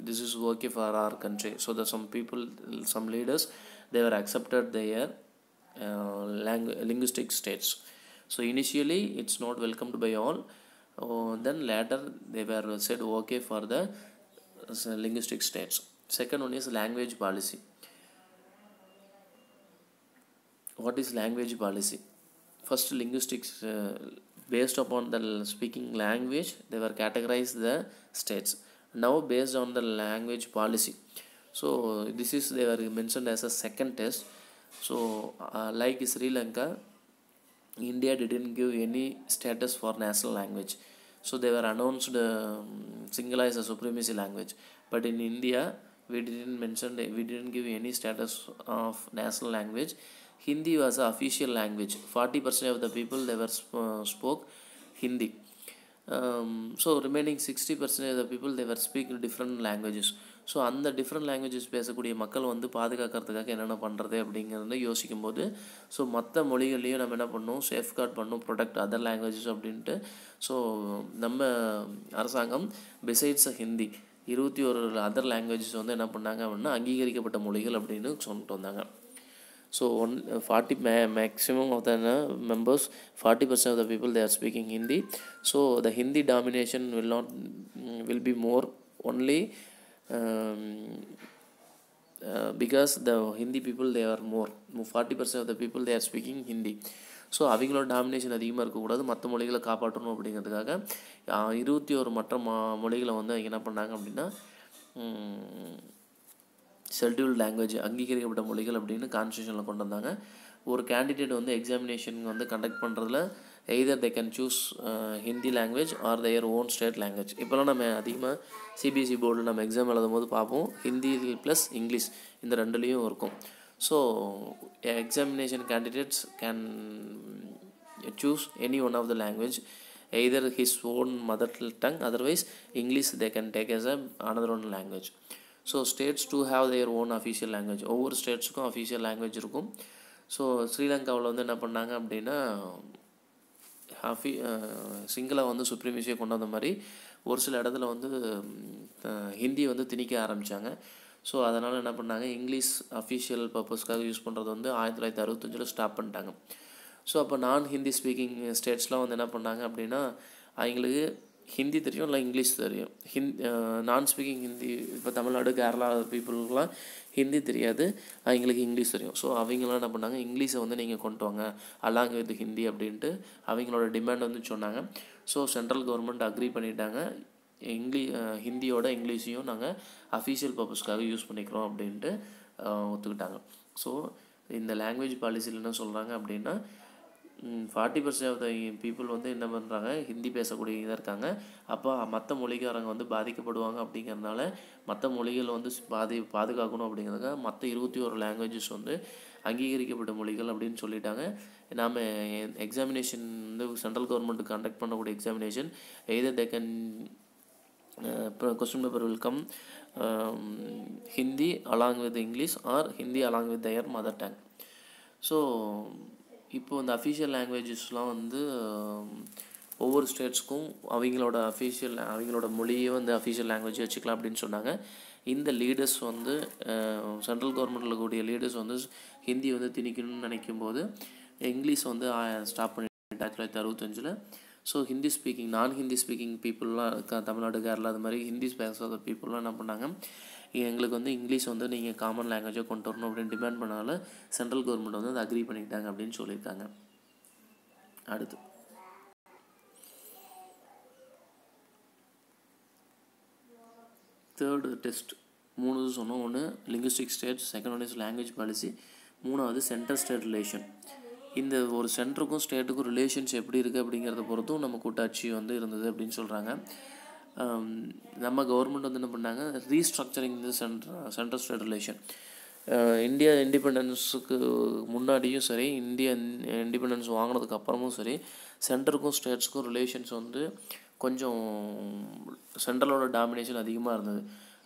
[SPEAKER 1] this is okay for our country. So the some people, some leaders, they were accepted their linguistic states. So initially it's not welcomed by all, then later they were said okay for the linguistic states. Second one is language policy. What is language policy? First, linguistics, based upon the speaking language, they were categorized the states. Now based on the language policy, so this is they were mentioned as a second test. So like Sri Lanka, India didn't give any status for national language, so they were announced single as a supremacy language. But in India we didn't give any status of national language. Hindi was the official language. 40% of the people they were spoke Hindi. So remaining 60% of the people they were speaking different languages. So அந்த different languages பேசக்கூடிய மக்கள் வந்து பாதுகாக்கிறதுக்காக என்னென்ன பண்ணுறது அப்படிங்கிறத யோசிக்கும் போது ஸோ மற்ற மொழிகள்லையும் நம்ம என்ன பண்ணணும், சேஃப்கார்ட் பண்ணணும், ப்ரொடெக்ட் அதர் லாங்குவேஜஸ் அப்படின்ட்டு. ஸோ நம்ம அரசாங்கம் பிசைட்ஸ் ஹிந்தி 21 அதர் லாங்குவேஜஸ் வந்து என்ன பண்ணாங்க அப்படின்னா அங்கீகரிக்கப்பட்ட மொழிகள் அப்படின்னு சொல்லிட்டு வந்தாங்க. So 40 maximum of the members, 40% of the people they are speaking Hindi. So the Hindi domination will be more only because the Hindi people they are more 40% of the people they are speaking Hindi. So அவங்களோட domination அதிகமாக இருக்கக்கூடாது, மற்ற மொழிகளை காப்பாற்றணும் அப்படிங்கிறதுக்காக 21 மற்ற மொழிகளை வந்து அவங்க என்ன பண்ணாங்க அப்படின்னா ஷெட்யூல்டு லாங்குவேஜ் அங்கீகரிக்கப்பட்ட மொழிகள் அப்படின்னு கான்ஸ்டியூஷனில் கொண்டு வந்தாங்க. ஒரு கேண்டிடேட் வந்து எக்ஸாமினேஷன் வந்து கண்டக்ட் பண்ணுறதுல either they can choose Hindi language are their own state language. இப்போலாம் நம்ம அதிகமாக சிபிஎஸ்சி போர்டில் நம்ம எக்ஸாம் எழுதும் போது பார்ப்போம் ஹிந்தி ப்ளஸ் இங்கிலீஷ் இந்த ரெண்டுலேயும் இருக்கும். So examination candidates can choose any one of the language, either his own mother tongue, otherwise English they can take as another one language. So states to have their own official language. ஒவ்வொரு ஸ்டேட்ஸுக்கும் official language இருக்கும். So ஸ்ரீலங்காவில் வந்து என்ன பண்ணாங்க அப்படின்னா சிங்களை வந்து சுப்ரீமேசியை கொண்டு வந்த மாதிரி ஒரு சில இடத்துல வந்து ஹிந்தி வந்து திணிக்க ஆரம்பித்தாங்க. ஸோ அதனால் என்ன பண்ணாங்க, இங்கிலீஷ் அஃபிஷியல் பர்பஸ்க்காக யூஸ் பண்ணுறது வந்து 1965 ஸ்டாப் பண்ணிட்டாங்க. ஸோ அப்போ நான் ஹிந்தி ஸ்பீக்கிங் ஸ்டேட்ஸ்லாம் வந்து என்ன பண்ணாங்க அப்படின்னா அவங்களுக்கு ஹிந்தி தெரியும், இல்லை இங்கிலீஷ் தெரியும். நான் ஸ்பீக்கிங் ஹிந்தி, இப்போ தமிழ்நாடு கேரளா பீப்புளுக்குலாம் ஹிந்தி தெரியாது, அவங்களுக்கு இங்கிலீஷ் தெரியும். ஸோ அவங்களாம் என்ன பண்ணாங்க, இங்கிலீஷை வந்து நீங்கள் கொண்டு வாங்க அலாங் வித் ஹிந்தி அப்படின்ட்டு அவங்களோட டிமாண்ட் வந்து சொன்னாங்க. ஸோ சென்ட்ரல் கவர்மெண்ட் அக்ரி பண்ணிட்டாங்க, ஹிந்தியோட இங்கிலீஷையும் நாங்கள் அஃபீஷியல் பர்பஸ்க்காக யூஸ் பண்ணிக்கிறோம் அப்படின்ட்டு ஒத்துக்கிட்டாங்க. ஸோ இந்த லாங்குவேஜ் பாலிசியில் என்ன சொல்கிறாங்க அப்படின்னா 40% ஆஃப் த பீப்புள் வந்து என்ன பண்ணுறாங்க, ஹிந்தி பேசக்கூடியதாக இருக்காங்க. அப்போ மற்ற மொழிக்காரங்க வந்து பாதிக்கப்படுவாங்க. அப்படிங்கிறதுனால மற்ற மொழிகள் வந்து பாதுகாக்கணும் அப்படிங்கிறதுக்காக மற்ற 21 லாங்குவேஜஸ் வந்து அங்கீகரிக்கப்பட்ட மொழிகள் அப்படின்னு சொல்லிட்டாங்க. நாம் எக்ஸாமினேஷன் வந்து சென்ட்ரல் கவர்மெண்ட் கண்டக்ட் பண்ணக்கூடிய examination either they can question paper will come Hindi along with English or Hindi along with their mother tongue. So இப்போது இந்த அஃபீஷியல் லாங்குவேஜஸ்லாம் வந்து ஒவ்வொரு ஸ்டேட்ஸ்க்கும் அவங்களோட மொழியே வந்து அஃபீஷியல் லாங்குவேஜ் வச்சுக்கலாம் அப்படின்னு சொன்னாங்க. இந்த லீடர்ஸ் வந்து சென்ட்ரல் கவர்மெண்ட்டில் கூடிய லீடர்ஸ் வந்து ஹிந்தி வந்து திணிக்கணும்னு நினைக்கும் போது இங்கிலீஷ் வந்து ஸ்டாப் பண்ணிட்டு 1965. ஸோ நான் ஹிந்தி ஸ்பீக்கிங் பீப்புளெலாம் தமிழ்நாடு கேரளா அது மாதிரி ஹிந்தி பேசாத பீப்புளெலாம் என்ன பண்ணாங்க, எங்களுக்கு வந்து இங்கிலீஷ் வந்து நீங்கள் காமன் லாங்குவேஜாக கொண்டு வரணும் அப்படின்னு டிமாண்ட் பண்ணால சென்ட்ரல் கவர்மெண்ட் வந்து அதை அக்ரி பண்ணிக்கிட்டாங்க அப்படின்னு சொல்லியிருக்காங்க. அடுத்து தேர்டு டெஸ்ட் 3 சொன்னோம். ஒன்று linguistic states, second one is language policy, 3வது சென்டர் ஸ்டேட் ரிலேஷன். இந்த ஒரு சென்டருக்கும் ஸ்டேட்டுக்கும் ரிலேஷன்ஸ் எப்படி இருக்குது அப்படிங்கிறத பொறுத்தும் நம்ம கூட்டாட்சி வந்து இருந்தது அப்படின்னு சொல்கிறாங்க. நம்ம கவர்மெண்ட் வந்து என்ன பண்ணாங்க, restructuring the central state relation. India இண்டிபெண்டன்ஸுக்கு முன்னாடியும் சரி, இந்தியா இண்டிபெண்டன்ஸ் வாங்கினதுக்கு அப்புறமும் சரி, சென்டருக்கும் ஸ்டேட்ஸுக்கும் ரிலேஷன்ஸ் வந்து கொஞ்சம் சென்ட்ரலோட டாமினேஷன் அதிகமாக இருந்தது.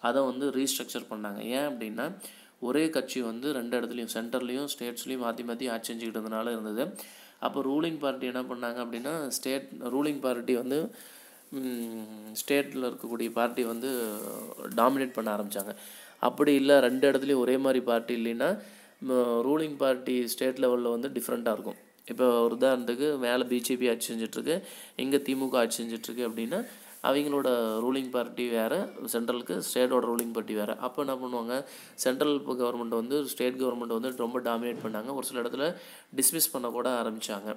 [SPEAKER 1] அதை வந்து ரீஸ்ட்ரக்சர் பண்ணாங்க. ஏன் அப்படின்னா ஒரே கட்சி வந்து 2 இடத்துலையும் சென்டர்லேயும் ஸ்டேட்ஸ்லேயும் மாற்றி ஆட்சி செஞ்சுக்கிட்டு இருந்தனால இருந்தது. அப்போ ரூலிங் பார்ட்டி என்ன பண்ணாங்க அப்படின்னா, ரூலிங் பார்ட்டி வந்து ஸ்டேட்டில் இருக்கக்கூடிய பார்ட்டி வந்து டாமினேட் பண்ண ஆரம்பித்தாங்க. அப்படி இல்லை 2 இடத்துலையும் ஒரே மாதிரி பார்ட்டி இல்லைன்னா ரூலிங் பார்ட்டி ஸ்டேட் லெவலில் வந்து டிஃப்ரெண்ட்டாக இருக்கும். இப்போ ஒரு உதாரணத்துக்கு மேலே பிஜேபி ஆட்சி செஞ்சிட்ருக்கு, இங்கே திமுக ஆட்சி செஞ்சிட்ருக்கு அப்படின்னா அவங்களோட ரூலிங் பார்ட்டி வேறு, சென்ட்ரலுக்கு ஸ்டேட்டோட ரூலிங் பார்ட்டி வேறு. அப்போ என்ன பண்ணுவாங்க, சென்ட்ரல் கவர்மெண்ட் வந்து ஸ்டேட் கவர்மெண்ட் வந்து ரொம்ப டாமினேட் பண்ணாங்க. ஒரு சில இடத்துல டிஸ்மிஸ் பண்ண கூட ஆரம்பித்தாங்க.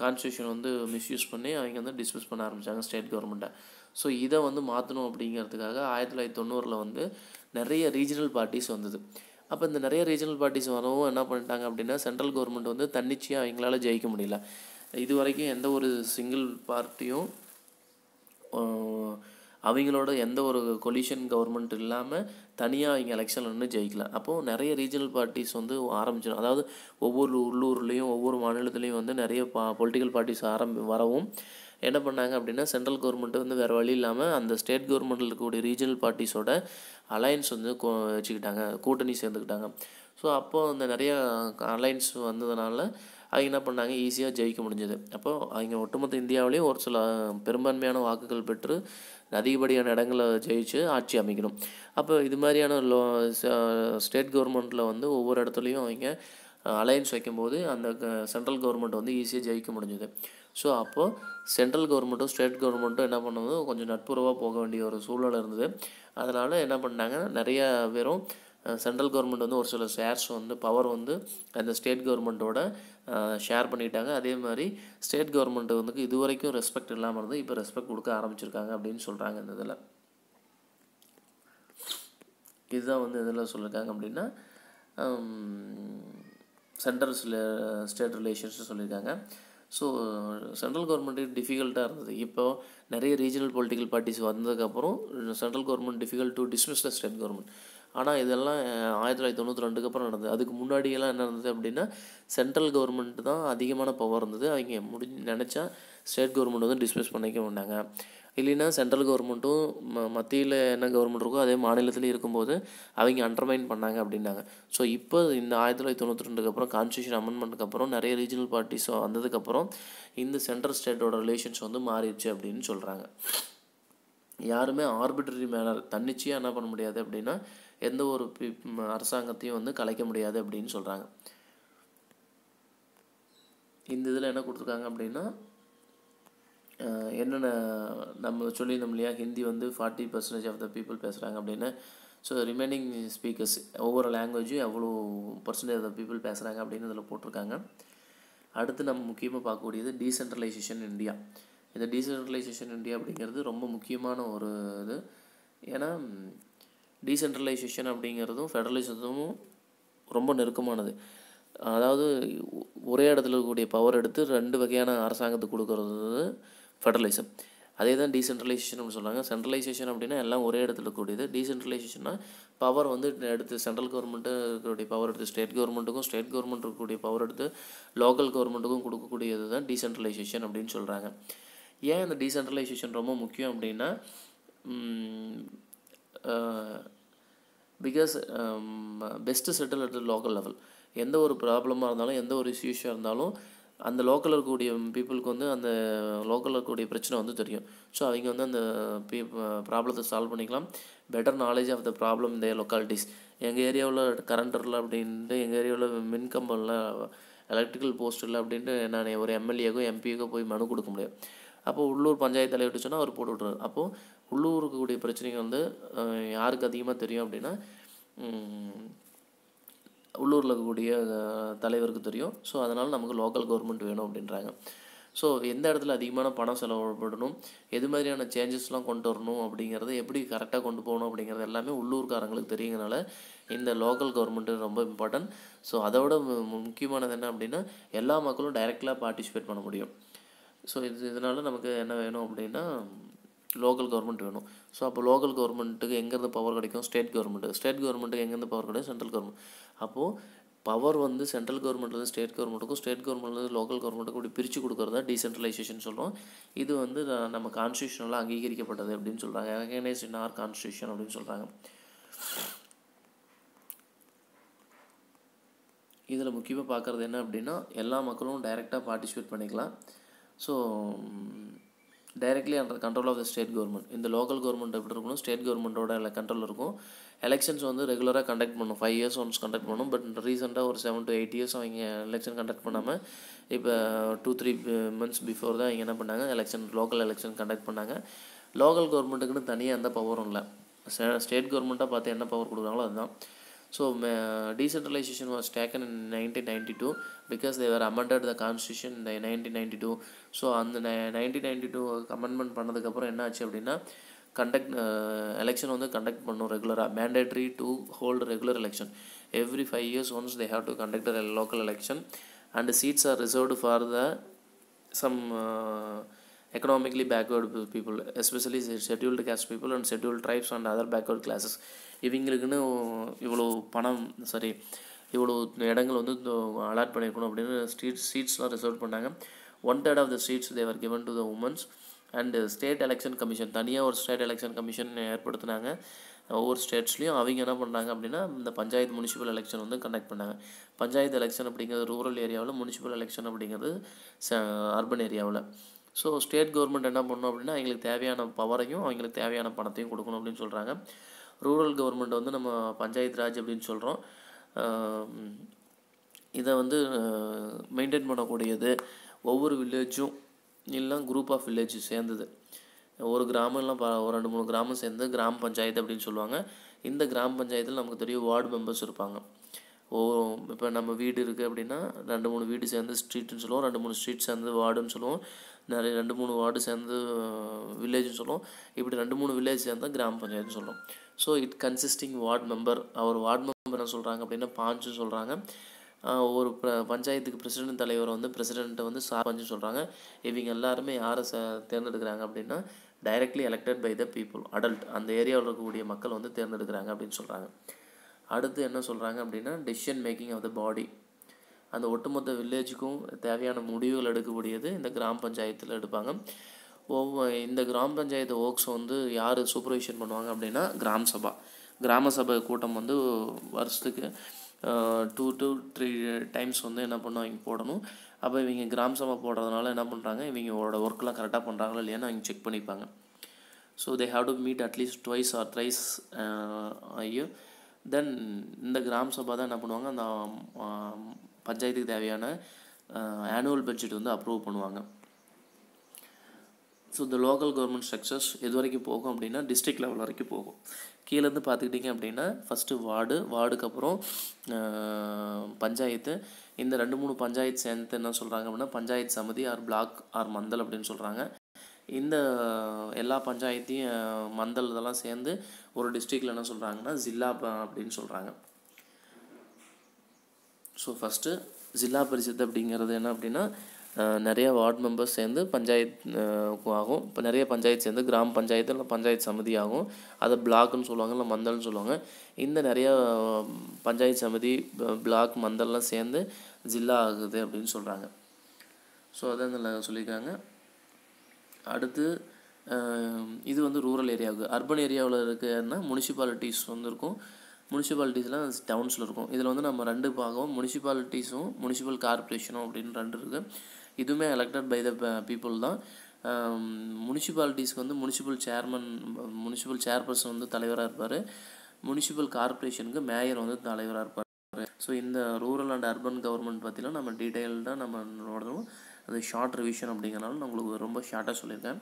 [SPEAKER 1] கான்ஸ்டியூஷன் வந்து மிஸ்யூஸ் பண்ணி அவங்க வந்து டிஸ்மிஸ் பண்ண ஆரம்பித்தாங்க ஸ்டேட் கவர்மெண்ட்டை. ஸோ இதை வந்து மாற்றணும் அப்படிங்கிறதுக்காக 1990 வந்து நிறைய ரீஜனல் பார்ட்டிஸ் வந்தது. அப்போ இந்த நிறைய ரீஜனல் பார்ட்டிஸ் வரவும் என்ன பண்ணிட்டாங்க அப்படின்னா, சென்ட்ரல் கவர்மெண்ட் வந்து தன்னிச்சையாக அவங்களால ஜெயிக்க முடியல. இது வரைக்கும் எந்த ஒரு சிங்கிள் பார்ட்டியும் அவங்களோட எந்த ஒரு கொலிஷன் கவர்மெண்ட் இல்லாமல் தனியாக அவங்க எலெக்ஷனில் நின்று ஜெயிக்கல. அப்போது நிறைய ரீஜனல் பார்ட்டிஸ் வந்து ஆரம்பிச்சிடும். அதாவது ஒவ்வொரு உள்ளூர்லேயும் ஒவ்வொரு மாநிலத்துலேயும் வந்து நிறைய பொலிட்டிக்கல் பார்ட்டிஸ் வரவும் என்ன பண்ணாங்க அப்படின்னா, சென்ட்ரல் கவர்மெண்ட்டு வந்து வேறு வழி இல்லாமல் அந்த ஸ்டேட் கவர்மெண்ட்டில் இருக்கக்கூடிய ரீஜனல் பார்ட்டிஸோட அலையன்ஸ் வந்து வச்சுக்கிட்டாங்க, கூட்டணி சேர்ந்துக்கிட்டாங்க. ஸோ அப்போது அந்த நிறையா அலையன்ஸ் வந்ததுனால அவங்க என்ன பண்ணாங்க, ஈஸியாக ஜெயிக்க முடிஞ்சது. அப்போது அவங்க ஒட்டுமொத்த இந்தியாவிலையும் ஒரு சில பெரும்பான்மையான வாக்குகள் பெற்று அதிகப்படியான இடங்களை ஜெயிச்சு ஆட்சி அமைக்கணும். அப்போ இது மாதிரியான ஸ்டேட் கவர்மெண்ட்டில் வந்து ஒவ்வொரு இடத்துலையும் அவங்க அலையன்ஸ் வைக்கும்போது அந்த சென்ட்ரல் கவர்மெண்ட் வந்து ஈஸியாக ஜெயிக்க முடிஞ்சது. ஸோ அப்போது சென்ட்ரல் கவர்மெண்ட்டும் ஸ்டேட் கவர்மெண்ட்டும் என்ன பண்ணது, கொஞ்சம் நட்புறவாக போக வேண்டிய ஒரு சூழ்நிலை இருந்தது. அதனால் என்ன பண்ணாங்க, நிறையா பேரும் சென்ட்ரல் கவர்மெண்ட் வந்து ஒரு சில ஷேர்ஸ் வந்து பவர் வந்து அந்த ஸ்டேட் கவர்மெண்ட்டோட ஷேர் பண்ணிட்டாங்க. அதே மாதிரி ஸ்டேட் கவர்மெண்ட் வந்து இது வரைக்கும் ரெஸ்பெக்ட் இல்லாமல் இருந்து இப்போ ரெஸ்பெக்ட் கொடுக்க ஆரம்பிச்சிருக்காங்க அப்படின்னு சொல்கிறாங்க. இந்த இதில் இதுதான் வந்து இதில் சொல்லியிருக்காங்க அப்படின்னா சென்ட்ரல் ஸ்டேட் ரிலேஷன்ஸ் சொல்லியிருக்காங்க. ஸோ சென்ட்ரல் கவர்மெண்ட்டுக்கு டிஃபிகல்ட்டாக இருந்தது. இப்போது நிறைய ரீஜனல் பொலிட்டிக்கல் பார்ட்டிஸ் வந்ததுக்கப்புறம் central government difficult to dismiss the state government. ஆனால் இதெல்லாம் 1992 அப்புறம் நடந்தது. அதுக்கு முன்னாடியெல்லாம் என்ன இருந்தது அப்படின்னா, சென்ட்ரல் கவர்மெண்ட் தான் அதிகமான பவர் இருந்தது. அவங்க நினச்சா ஸ்டேட் கவர்மெண்ட் வந்து டிஸ்மிஸ் பண்ணிக்க மாட்டாங்க. இல்லைன்னா சென்ட்ரல் கவர்மெண்ட்டும் மத்தியில் என்ன கவர்மெண்ட் இருக்கோ அதே மாநிலத்துலேயும் இருக்கும்போது அவங்க அண்டர்மைன் பண்ணாங்க அப்படின்னாங்க. ஸோ இப்போ இந்த 1992 அப்புறம் கான்ஸ்டியூஷன் அமெண்ட்மெண்ட்டுக்கு அப்புறம் நிறைய ரீஜனல் பார்ட்டிஸ் வந்ததுக்கப்புறம் இந்த சென்ட்ரல் ஸ்டேட்டோட ரிலேஷன்ஸ் வந்து மாறிடுச்சு அப்படின்னு சொல்கிறாங்க. யாருமே ஆர்பிட்ரரி மேனர் தன்னிச்சையாக என்ன பண்ண முடியாது அப்படின்னா, எந்த ஒரு அரசாங்கத்தையும் வந்து கலைக்க முடியாது அப்படின்னு சொல்கிறாங்க. இந்த இதில் என்ன கொடுத்துருக்காங்க அப்படின்னா, என்னென்ன நம்ம சொல்லியிருந்தோம் இல்லையா, ஹிந்தி வந்து 40% ஆஃப் த பீப்புள் பேசுகிறாங்க அப்படின்னு. ஸோ ரிமைனிங் ஸ்பீக்கர்ஸ் ஒவ்வொரு லாங்குவேஜும் எவ்வளோ பர்சன்டேஜ் ஆஃப் த பீப்புள் பேசுகிறாங்க அப்படின்னு இதில் போட்டிருக்காங்க. அடுத்து நம்ம முக்கியமாக பார்க்கக்கூடியது டீசென்ட்ரலைசேஷன் இந்தியா. இந்த டீசென்ட்ரலைசேஷன் இந்தியா அப்படிங்கிறது ரொம்ப முக்கியமான ஒரு இது. ஏன்னா டீசென்ட்ரலைசேஷன் அப்படிங்கிறதும் ஃபெடரலிசமும் ரொம்ப நெருக்கமானது. அதாவது ஒரே இடத்துல இருக்கக்கூடிய பவர் எடுத்து 2 வகையான அரசாங்கத்துக்கு கொடுக்கறது ஃபெடரலிசம். அதே தான் டீசென்ட்ரலைசேஷன் அப்படின்னு சொல்கிறாங்க. சென்ட்ரலைசேஷன் அப்படின்னா எல்லாம் ஒரே இடத்துல இருக்கக்கூடியது. டீசென்ட்ரலைசேஷன்னா பவர் வந்து எடுத்து சென்ட்ரல் கவர்மெண்ட்டு இருக்கக்கூடிய பவர் எடுத்து ஸ்டேட் கவர்மெண்ட்டுக்கும், ஸ்டேட் கவர்மெண்ட் இருக்கக்கூடிய பவர் எடுத்து லோக்கல் கவர்மெண்ட்டுக்கும் கொடுக்கக்கூடியது தான் டீசென்ட்ரலைசேஷன் அப்படின்னு சொல்கிறாங்க. ஏன் இந்த டீசென்ட்ரலைசேஷன் ரொம்ப முக்கியம் அப்படின்னா, because best settle at the local level. எந்த ஒரு ப்ராப்ளமாக இருந்தாலும், எந்த ஒரு இஷ்யூஸாக இருந்தாலும் அந்த லோக்கலில் இருக்கக்கூடிய பீப்புளுக்கு வந்து அந்த லோக்கலில் இருக்கக்கூடிய பிரச்சனை வந்து தெரியும். ஸோ அவங்க வந்து அந்த ப்ராப்ளத்தை சால்வ் பண்ணிக்கலாம். Better knowledge of the problem இந்த லொக்காலிட்டிஸ். எங்கள் ஏரியாவில் கரண்ட் இல்லை அப்படின்ட்டு, எங்கள் ஏரியாவில் மின்கம்பம் இல்லை, எலக்ட்ரிக்கல் போஸ்ட் இல்லை அப்படின்ட்டு நான் ஒரு எம்எல்ஏக்கோ எம்பிக்கோ போய் மனு கொடுக்க முடியாது. அப்போது உள்ளூர் பஞ்சாயத்து தலைவர்கிட்ட சொன்னால் அவர் போட்டு விட்றாரு. அப்போது உள்ளூர் இருக்கக்கூடிய பிரச்சனைகள் வந்து யாருக்கு அதிகமாக தெரியும் அப்படின்னா, உள்ளூரில் இருக்கக்கூடிய தலைவருக்கு தெரியும். ஸோ அதனால் நமக்கு லோக்கல் கவர்மெண்ட் வேணும் அப்படின்றாங்க. ஸோ எந்த இடத்துல அதிகமான பணம் செலவிடப்படணும், எது மாதிரியான சேஞ்சஸ்லாம் கொண்டு வரணும் அப்படிங்கிறது, எப்படி கரெக்டாக கொண்டு போகணும் அப்படிங்கிறது எல்லாமே உள்ளூர்காரங்களுக்கு தெரியுங்கனால இந்த லோக்கல் கவர்மெண்ட்டு ரொம்ப இம்பார்ட்டன்ட். ஸோ அதோட முக்கியமானது என்ன அப்படின்னா, எல்லா மக்களும் டைரெக்டாக பார்ட்டிசிபேட் பண்ண முடியும். ஸோ இதனால் நமக்கு என்ன வேணும் அப்படின்னா, லோக்கல் கவர்மெண்ட் வேணும். ஸோ அப்போ லோக்கல் கவர்மெண்ட்டுக்கு எங்கேருந்து பவர் கிடைக்கும்? ஸ்டேட் கவர்மெண்ட்டுக்கு எங்கேருந்து பவர் கிடைக்கும்? Central government. அப்போது பவர் வந்து சென்ட்ரல் கவர்மெண்ட்லேருந்து ஸ்டேட் கவர்மெண்ட்டுக்கும், ஸ்டேட் கவர்மெண்ட்லேருந்து லோக்கல் கவர்மெண்ட்டுக்கும் இப்படி பிரித்து கொடுக்குறதா டீசென்ட்ரலைசேஷன் சொல்கிறோம். இது வந்து நம்ம கான்ஸ்டியூஷனலாக அங்கீகரிக்கப்பட்டது அப்படின்னு சொல்கிறாங்க. ரெகக்னைஸ்ட் இன் ஆர் கான்ஸ்டியூஷன் அப்படின்னு சொல்கிறாங்க. இதில் முக்கியமாக பார்க்குறது என்ன அப்படின்னா, எல்லா மக்களும் டைரெக்டாக பார்ட்டிசிபேட் பண்ணிக்கலாம். So directly under control of the state government. இந்த லோக்கல் கவர்மெண்ட் எப்படி இருக்கணும், ஸ்டேட் கவர்மெண்ட்டோட கண்ட்ரோல் இருக்கும். எலெக்ஷன்ஸ் வந்து ரெகுலராக கண்டக்ட் பண்ணும். 5 years ஒன்ஸ் கண்டக்ட் பண்ணும். பட் ரீசெண்டாக ஒரு 7 to 8 years அவங்க எலெக்ஷன் கண்டக்ட் பண்ணாமல் இப்போ 2-3 months பிஃபோர் தான் அவங்க என்ன பண்ணாங்க, லோக்கல் எலெக்ஷன் கண்டக்ட் பண்ணாங்க. லோக்கல் கவர்மெண்ட்டுக்குன்னு தனியாக எந்த பவரும் இல்லை. ஸ்டேட் கவர்மெண்ட்டாக பார்த்து என்ன பவர் கொடுக்குறாங்களோ அதுதான். So decentralization was taken in 1992 because they were amended the constitution in 1992. So அந்த 1992 அமெண்ட்மெண்ட் பண்ணதுக்கப்புறம் என்ன ஆச்சு அப்படின்னா, எலெக்ஷன் வந்து கண்டக்ட் பண்ணும் ரெகுலராக. Mandatory to hold regular election. Every 5 years once they have to conduct a local election and seats are reserved for the some economically backward people, especially scheduled caste people and scheduled tribes and other backward classes. இவங்களுக்குன்னு இவ்வளோ இவ்வளோ இடங்கள் வந்து allot பண்ணியிருக்கணும் அப்படின்னு சீட்ஸ்லாம் reserve பண்ணாங்க. 1/3 of the seats they were given to the women's. And state election commission, தனியாக ஒரு state election commission ஏற்படுத்தினாங்க. ஒவ்வொரு ஸ்டேட்ஸ்லையும் அவங்க என்ன பண்ணாங்க அப்படின்னா, இந்த பஞ்சாயத்து முனிசிபல் எலெக்ஷன் வந்து கண்டக்ட் பண்ணாங்க. பஞ்சாயத்து எலெக்ஷன் அப்படிங்கிறது ரூரல் ஏரியாவில், முனிசிபல் எலெக்ஷன் அப்படிங்கிறது அர்பன் ஏரியாவில். ஸோ ஸ்டேட் கவர்மெண்ட் என்ன பண்ணணும் அப்படின்னா, அவங்களுக்கு தேவையான பவரையும் அவங்களுக்கு தேவையான பணத்தையும் கொடுக்கணும் அப்படின்னு சொல்கிறாங்க. ரூரல் கவர்மெண்ட் வந்து நம்ம பஞ்சாயத்து ராஜ் அப்படின்னு சொல்கிறோம். இதை வந்து மெயின்டைன் பண்ணக்கூடியது ஒவ்வொரு வில்லேஜும் இல்லை குரூப் ஆஃப் வில்லேஜ் சேர்ந்தது. ஒரு கிராமம் இல்லை ஒரு 2-3 கிராமம் சேர்ந்து கிராம பஞ்சாயத்து அப்படின்னு சொல்லுவாங்க. இந்த கிராம பஞ்சாயத்தில் நமக்கு தெரியும் வார்டு மெம்பர்ஸ் இருப்பாங்க. இப்போ நம்ம வீடு இருக்குது அப்படின்னா 2-3 வீடு சேர்ந்து ஸ்ட்ரீட்னு சொல்லுவோம், 2-3 ஸ்ட்ரீட் சேர்ந்து வார்டுன்னு சொல்லுவோம், நிறைய 2-3 வார்டு சேர்ந்து வில்லேஜ்னு சொல்லுவோம். இப்படி 2-3 வில்லேஜ் சேர்ந்தால் கிராம பஞ்சாயத்துன்னு சொல்லுவோம். So it consisting ward member. அவர் வார்டு மெம்பர் என்ன சொல்கிறாங்க அப்படின்னா பாஞ்சுன்னு சொல்கிறாங்க. ஒரு பஞ்சாயத்துக்கு பிரசிடென்ட் தலைவர் வந்து பிரசிடென்ட்டை வந்து சார்பஞ்சுன்னு சொல்கிறாங்க. இவங்க எல்லாருமே யாரை தேர்ந்தெடுக்கிறாங்க அப்படின்னா, directly elected by the people, adult, அந்த ஏரியாவில் இருக்கக்கூடிய மக்கள் வந்து தேர்ந்தெடுக்கிறாங்க அப்படின்னு சொல்கிறாங்க. அடுத்து என்ன சொல்கிறாங்க அப்படின்னா, டெசிஷன் மேக்கிங் ஆஃப் த பாடி. அந்த ஒட்டுமொத்த வில்லேஜுக்கும் தேவையான முடிவுகள் எடுக்கக்கூடியது இந்த கிராம பஞ்சாயத்தில் எடுப்பாங்க. இந்த கிராம பஞ்சாயத்து ஒர்க்ஸ் வந்து யார் சூப்பர்வைஷன் பண்ணுவாங்க அப்படின்னா, கிராம சபை கூட்டம் வந்து வருஷத்துக்கு 2 to 3 times வந்து என்ன பண்ணுவாங்க போடணும். அப்போ இவங்க கிராம சபை போடுறதுனால என்ன பண்ணுறாங்க, இவங்களோட ஒர்க்லாம் கரெக்டாக பண்ணுறாங்களா இல்லையான்னு அவங்க செக் பண்ணிப்பாங்க. So they have to meet at least twice or thrice ஐயோ. தென் இந்த கிராம சபா தான் என்ன பண்ணுவாங்க, அந்த பஞ்சாயத்துக்கு தேவையான ஆனுவல் பட்ஜெட் வந்து அப்ரூவ் பண்ணுவாங்க. ஸோ இந்த லோக்கல் கவர்மெண்ட் ஸ்ட்ரக்சர்ஸ் எது வரைக்கும் போகும் அப்படின்னா டிஸ்ட்ரிக்ட் லெவல் வரைக்கும் போகும். கீழேருந்து பார்த்துக்கிட்டிங்க அப்படின்னா ஃபஸ்ட்டு வார்டுக்கு அப்புறம் பஞ்சாயத்து. இந்த 2-3 பஞ்சாயத்து சேர்ந்து என்ன சொல்கிறாங்க அப்படின்னா panchayat samiti or block or mandal அப்படின்னு சொல்கிறாங்க. இந்த எல்லா பஞ்சாயத்தையும் மந்தல் இதெல்லாம் சேர்ந்து ஒரு டிஸ்ட்ரிக்டில் என்ன சொல்கிறாங்கன்னா ஜில்லா அப்படின்னு சொல்கிறாங்க. ஸோ ஃபஸ்ட்டு ஜில்லா பரிஷத் அப்படிங்கிறது என்ன அப்படின்னா நிறைய வார்டு மெம்பர்ஸ் சேர்ந்து பஞ்சாயத்து ஆகும். இப்போ நிறைய பஞ்சாயத்து சேர்ந்து கிராம பஞ்சாயத்து இல்லை பஞ்சாயத்து சமிதி ஆகும். அதை பிளாக்னு சொல்லுவாங்க, இல்லை மந்தல்னு சொல்லுவாங்க. இந்த நிறைய பஞ்சாயத்து சமிதி பிளாக் மந்தல்லாம் சேர்ந்து ஜில்லா ஆகுது அப்படின்னு சொல்கிறாங்க. ஸோ அதான் இதில் சொல்லியிருக்காங்க. அடுத்து இது வந்து ரூரல் ஏரியாவுக்கு. அர்பன் ஏரியாவில் இருக்குன்னா முனிசிபாலிட்டிஸ் வந்து இருக்கும். முனிசிபாலிட்டிஸ்லாம் டவுன்ஸில் இருக்கும். இதில் வந்து நம்ம 2 பார்க்கவும், முனிசிபாலிட்டிஸும் முனிசிபல் கார்பரேஷனும் அப்படின்னு 2 இருக்குது. இதுவுமே எலெக்டட் பை த பீப்புள் தான். முனிசிபாலிட்டிஸ்க்கு வந்து முனிசிபல் சேர்பர்சன் வந்து தலைவராக இருப்பார். முனிசிபல் கார்பரேஷனுக்கு மேயர் வந்து தலைவராக இருப்பார். ஸோ இந்த ரூரல் அண்ட் அர்பன் கவர்மெண்ட் பற்றிலாம் நம்ம டீட்டெயில்டாக நம்ம நோடணும். அது ஷார்ட் ரிவிஷன் அப்படிங்கிறனால நான் உங்களுக்கு ரொம்ப ஷார்ட்டாக சொல்லியிருக்கேன்.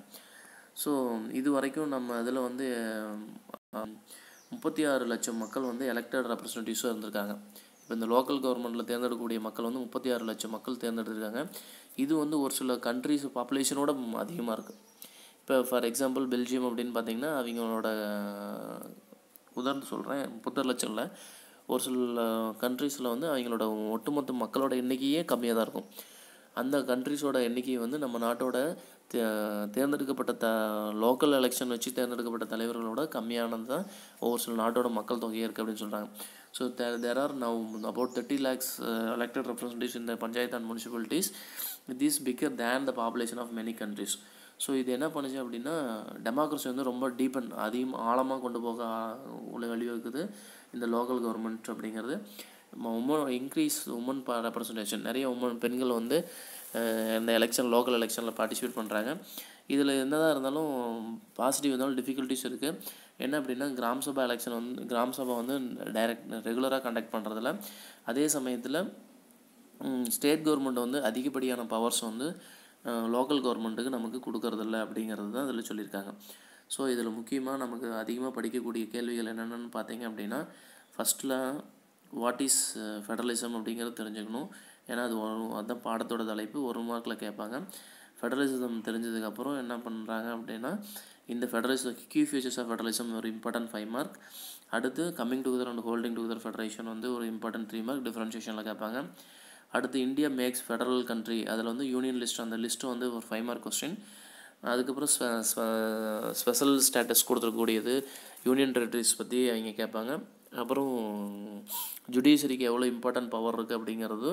[SPEAKER 1] ஸோ இது வரைக்கும் நம்ம இதில் வந்து 36 லட்சம் மக்கள் வந்து எலெக்டட் ரெப்ரசன்டேட்டிவ்ஸும் இருந்திருக்காங்க. இப்போ இந்த லோக்கல் கவர்மெண்ட்டில் தேர்ந்தெடுக்கக்கூடிய மக்கள் வந்து 36 லட்சம் மக்கள் தேர்ந்தெடுத்திருக்காங்க. இது வந்து ஒரு சில கண்ட்ரிஸ் பாப்புலேஷனோட அதிகமாக இருக்குது. இப்போ ஃபார் எக்ஸாம்பிள் பெல்ஜியம் அப்படின்னு பார்த்திங்கன்னா அவங்களோட உதாரணம் சொல்கிறேன், 36 லட்சம் இல்லை, ஒரு சில கண்ட்ரீஸில் வந்து அவங்களோட ஒட்டுமொத்த மக்களோட எண்ணிக்கையே கம்மியாக தான் இருக்கும். அந்த கண்ட்ரிஸோட எண்ணிக்கை வந்து நம்ம நாட்டோட தேர்ந்தெடுக்கப்பட்ட லோக்கல் எலெக்ஷன் வச்சு தேர்ந்தெடுக்கப்பட்ட தலைவர்களோட கம்மியானது தான் ஒவ்வொரு சில நாட்டோட மக்கள் தொகையே இருக்குது அப்படின்னு சொல்கிறாங்க. So there are now about 30 lakhs elected representatives in the panchayat and municipalities. This bigger than the population of many countries. So இது என்ன பண்ணுச்சு அப்படின்னா டெமோக்ரஸி வந்து ரொம்ப ஆழமாக கொண்டு போக வழிவகுக்குது இந்த லோக்கல் கவர்மெண்ட் அப்படிங்கிறது. இன்க்ரீஸ் உமன் ரெப்ரசன்டேஷன், நிறைய பெண்கள் வந்து இந்த லோக்கல் எலெக்ஷனில் பார்ட்டிசிபேட் பண்ணுறாங்க. இதில் என்னதான் இருந்தாலும் பாசிட்டிவ் இருந்தாலும் டிஃபிகல்ட்டிஸ் இருக்குது. என்ன அப்படின்னா கிராம சபா வந்து ரெகுலராக கண்டக்ட் பண்ணுறதில்ல. அதே சமயத்தில் ஸ்டேட் கவர்மெண்ட் வந்து அதிகப்படியான பவர்ஸ் வந்து லோக்கல் கவர்மெண்ட்டுக்கு நமக்கு கொடுக்கறதில்ல அப்படிங்கிறது தான் இதில் சொல்லியிருக்காங்க. ஸோ இதில் முக்கியமாக நமக்கு அதிகமாக படிக்கக்கூடிய கேள்விகள் என்னென்னு பார்த்தீங்க அப்படின்னா ஃபஸ்ட்டில் வாட் இஸ் ஃபெடரலிசம் அப்படிங்கிறது தெரிஞ்சுக்கணும். ஏன்னா அதுதான் பாடத்தோட தலைப்பு, 1 மார்க்கில் கேட்பாங்க. ஃபெடரலிசம் தெரிஞ்சதுக்கப்புறம் என்ன பண்ணுறாங்க அப்படின்னா இந்த federalism key features of federalism ஒரு இம்பார்ட்டன்ட் 5 மார்க். அடுத்து coming together and holding together federation வந்து ஒரு இம்பார்ட்டன்ட் 3 மார்க் டிஃப்ரென்ஷியேஷனில் கேட்பாங்க. அடுத்து இந்தியா மேக்ஸ் ஃபெடரல் கண்ட்ரி, அதில் வந்து யூனியன் லிஸ்ட், அந்த லிஸ்ட்டு வந்து ஒரு 5 மார்க் கொஸ்டின். அதுக்கப்புறம் ஸ்பெஷல் ஸ்டேட்டஸ் கொடுத்துருக்கக்கூடியது யூனியன் டெரிட்டரிஸ் பற்றி அவங்க கேட்பாங்க. அப்புறம் ஜுடிஷியரிக்கு எவ்வளோ இம்பார்ட்டன்ட் பவர் இருக்குது அப்படிங்கிறது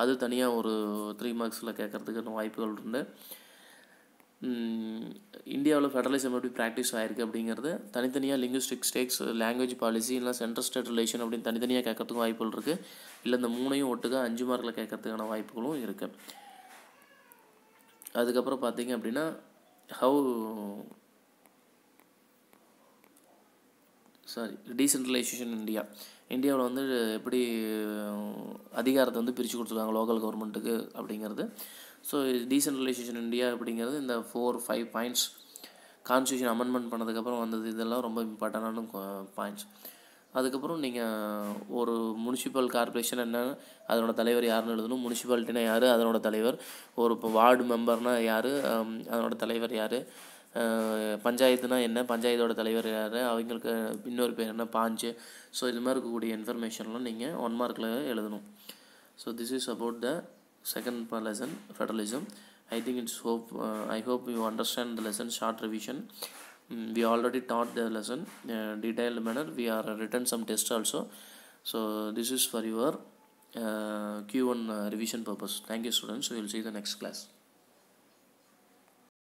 [SPEAKER 1] அது தனியாக ஒரு 3 மார்க்ஸில் கேட்குறதுக்கு வாய்ப்புகள் உண்டு. இந்தியாவில் ஃபெடரலிசம் எப்படி ப்ராக்டிஸ் ஆகிருக்கு அப்படிங்கிறது தனித்தனியாக லிங்குவிஸ்டிக் ஸ்டேக்ஸ், லாங்குவேஜ் பாலிசி, இல்லை சென்ட்ரல் ஸ்டேட் ரிலேஷன் அப்படின்னு தனித்தனியாக கேட்கறதுக்கு வாய்ப்புகள் இருக்குது. இல்லை இந்த 3ஐயும் ஒட்டுக்க 5 மார்க்கில் கேட்கறதுக்கான வாய்ப்புகளும் இருக்குது. அதுக்கப்புறம் பார்த்தீங்க அப்படின்னா டீசென்ட்ரலைசேஷன் இந்தியாவில் வந்து எப்படி அதிகாரத்தை வந்து பிரித்து கொடுத்துருக்காங்க லோக்கல் கவர்மெண்ட்டுக்கு அப்படிங்கிறது. ஸோ டீசென்ட்ரலைசேஷன் இந்தியா அப்படிங்கிறது இந்த 4-5 பாயிண்ட்ஸ் கான்ஸ்டியூஷன் அமெண்ட்மெண்ட் பண்ணதுக்கப்புறம் வந்தது. இதெல்லாம் ரொம்ப இம்பார்ட்டண்டான பாயிண்ட்ஸ். அதுக்கப்புறம் நீங்கள் ஒரு முனிசிபல் கார்பரேஷன் என்ன, அதனோட தலைவர் யாருன்னு எழுதணும். முனிசிபாலிட்டினா யார், அதனோட தலைவர். இப்போ வார்டு மெம்பர்னால் யார், அதனோட தலைவர் யார். பஞ்சாயத்துனா என்ன, பஞ்சாயத்தோட தலைவர் யார், அவங்களுக்கு இன்னொரு பேர் என்ன, பாஞ்சு. ஸோ இது மாதிரி இருக்கக்கூடிய இன்ஃபர்மேஷன்லாம் நீங்கள் 1 மார்க்கில் எழுதணும். So this is about the second lesson, federalism. I hope you understand the lesson. Short revision. We already taught the lesson detailed manner. We are written some tests also. So this is for your Q1 revision purpose. Thank you students. We will see you in the next class.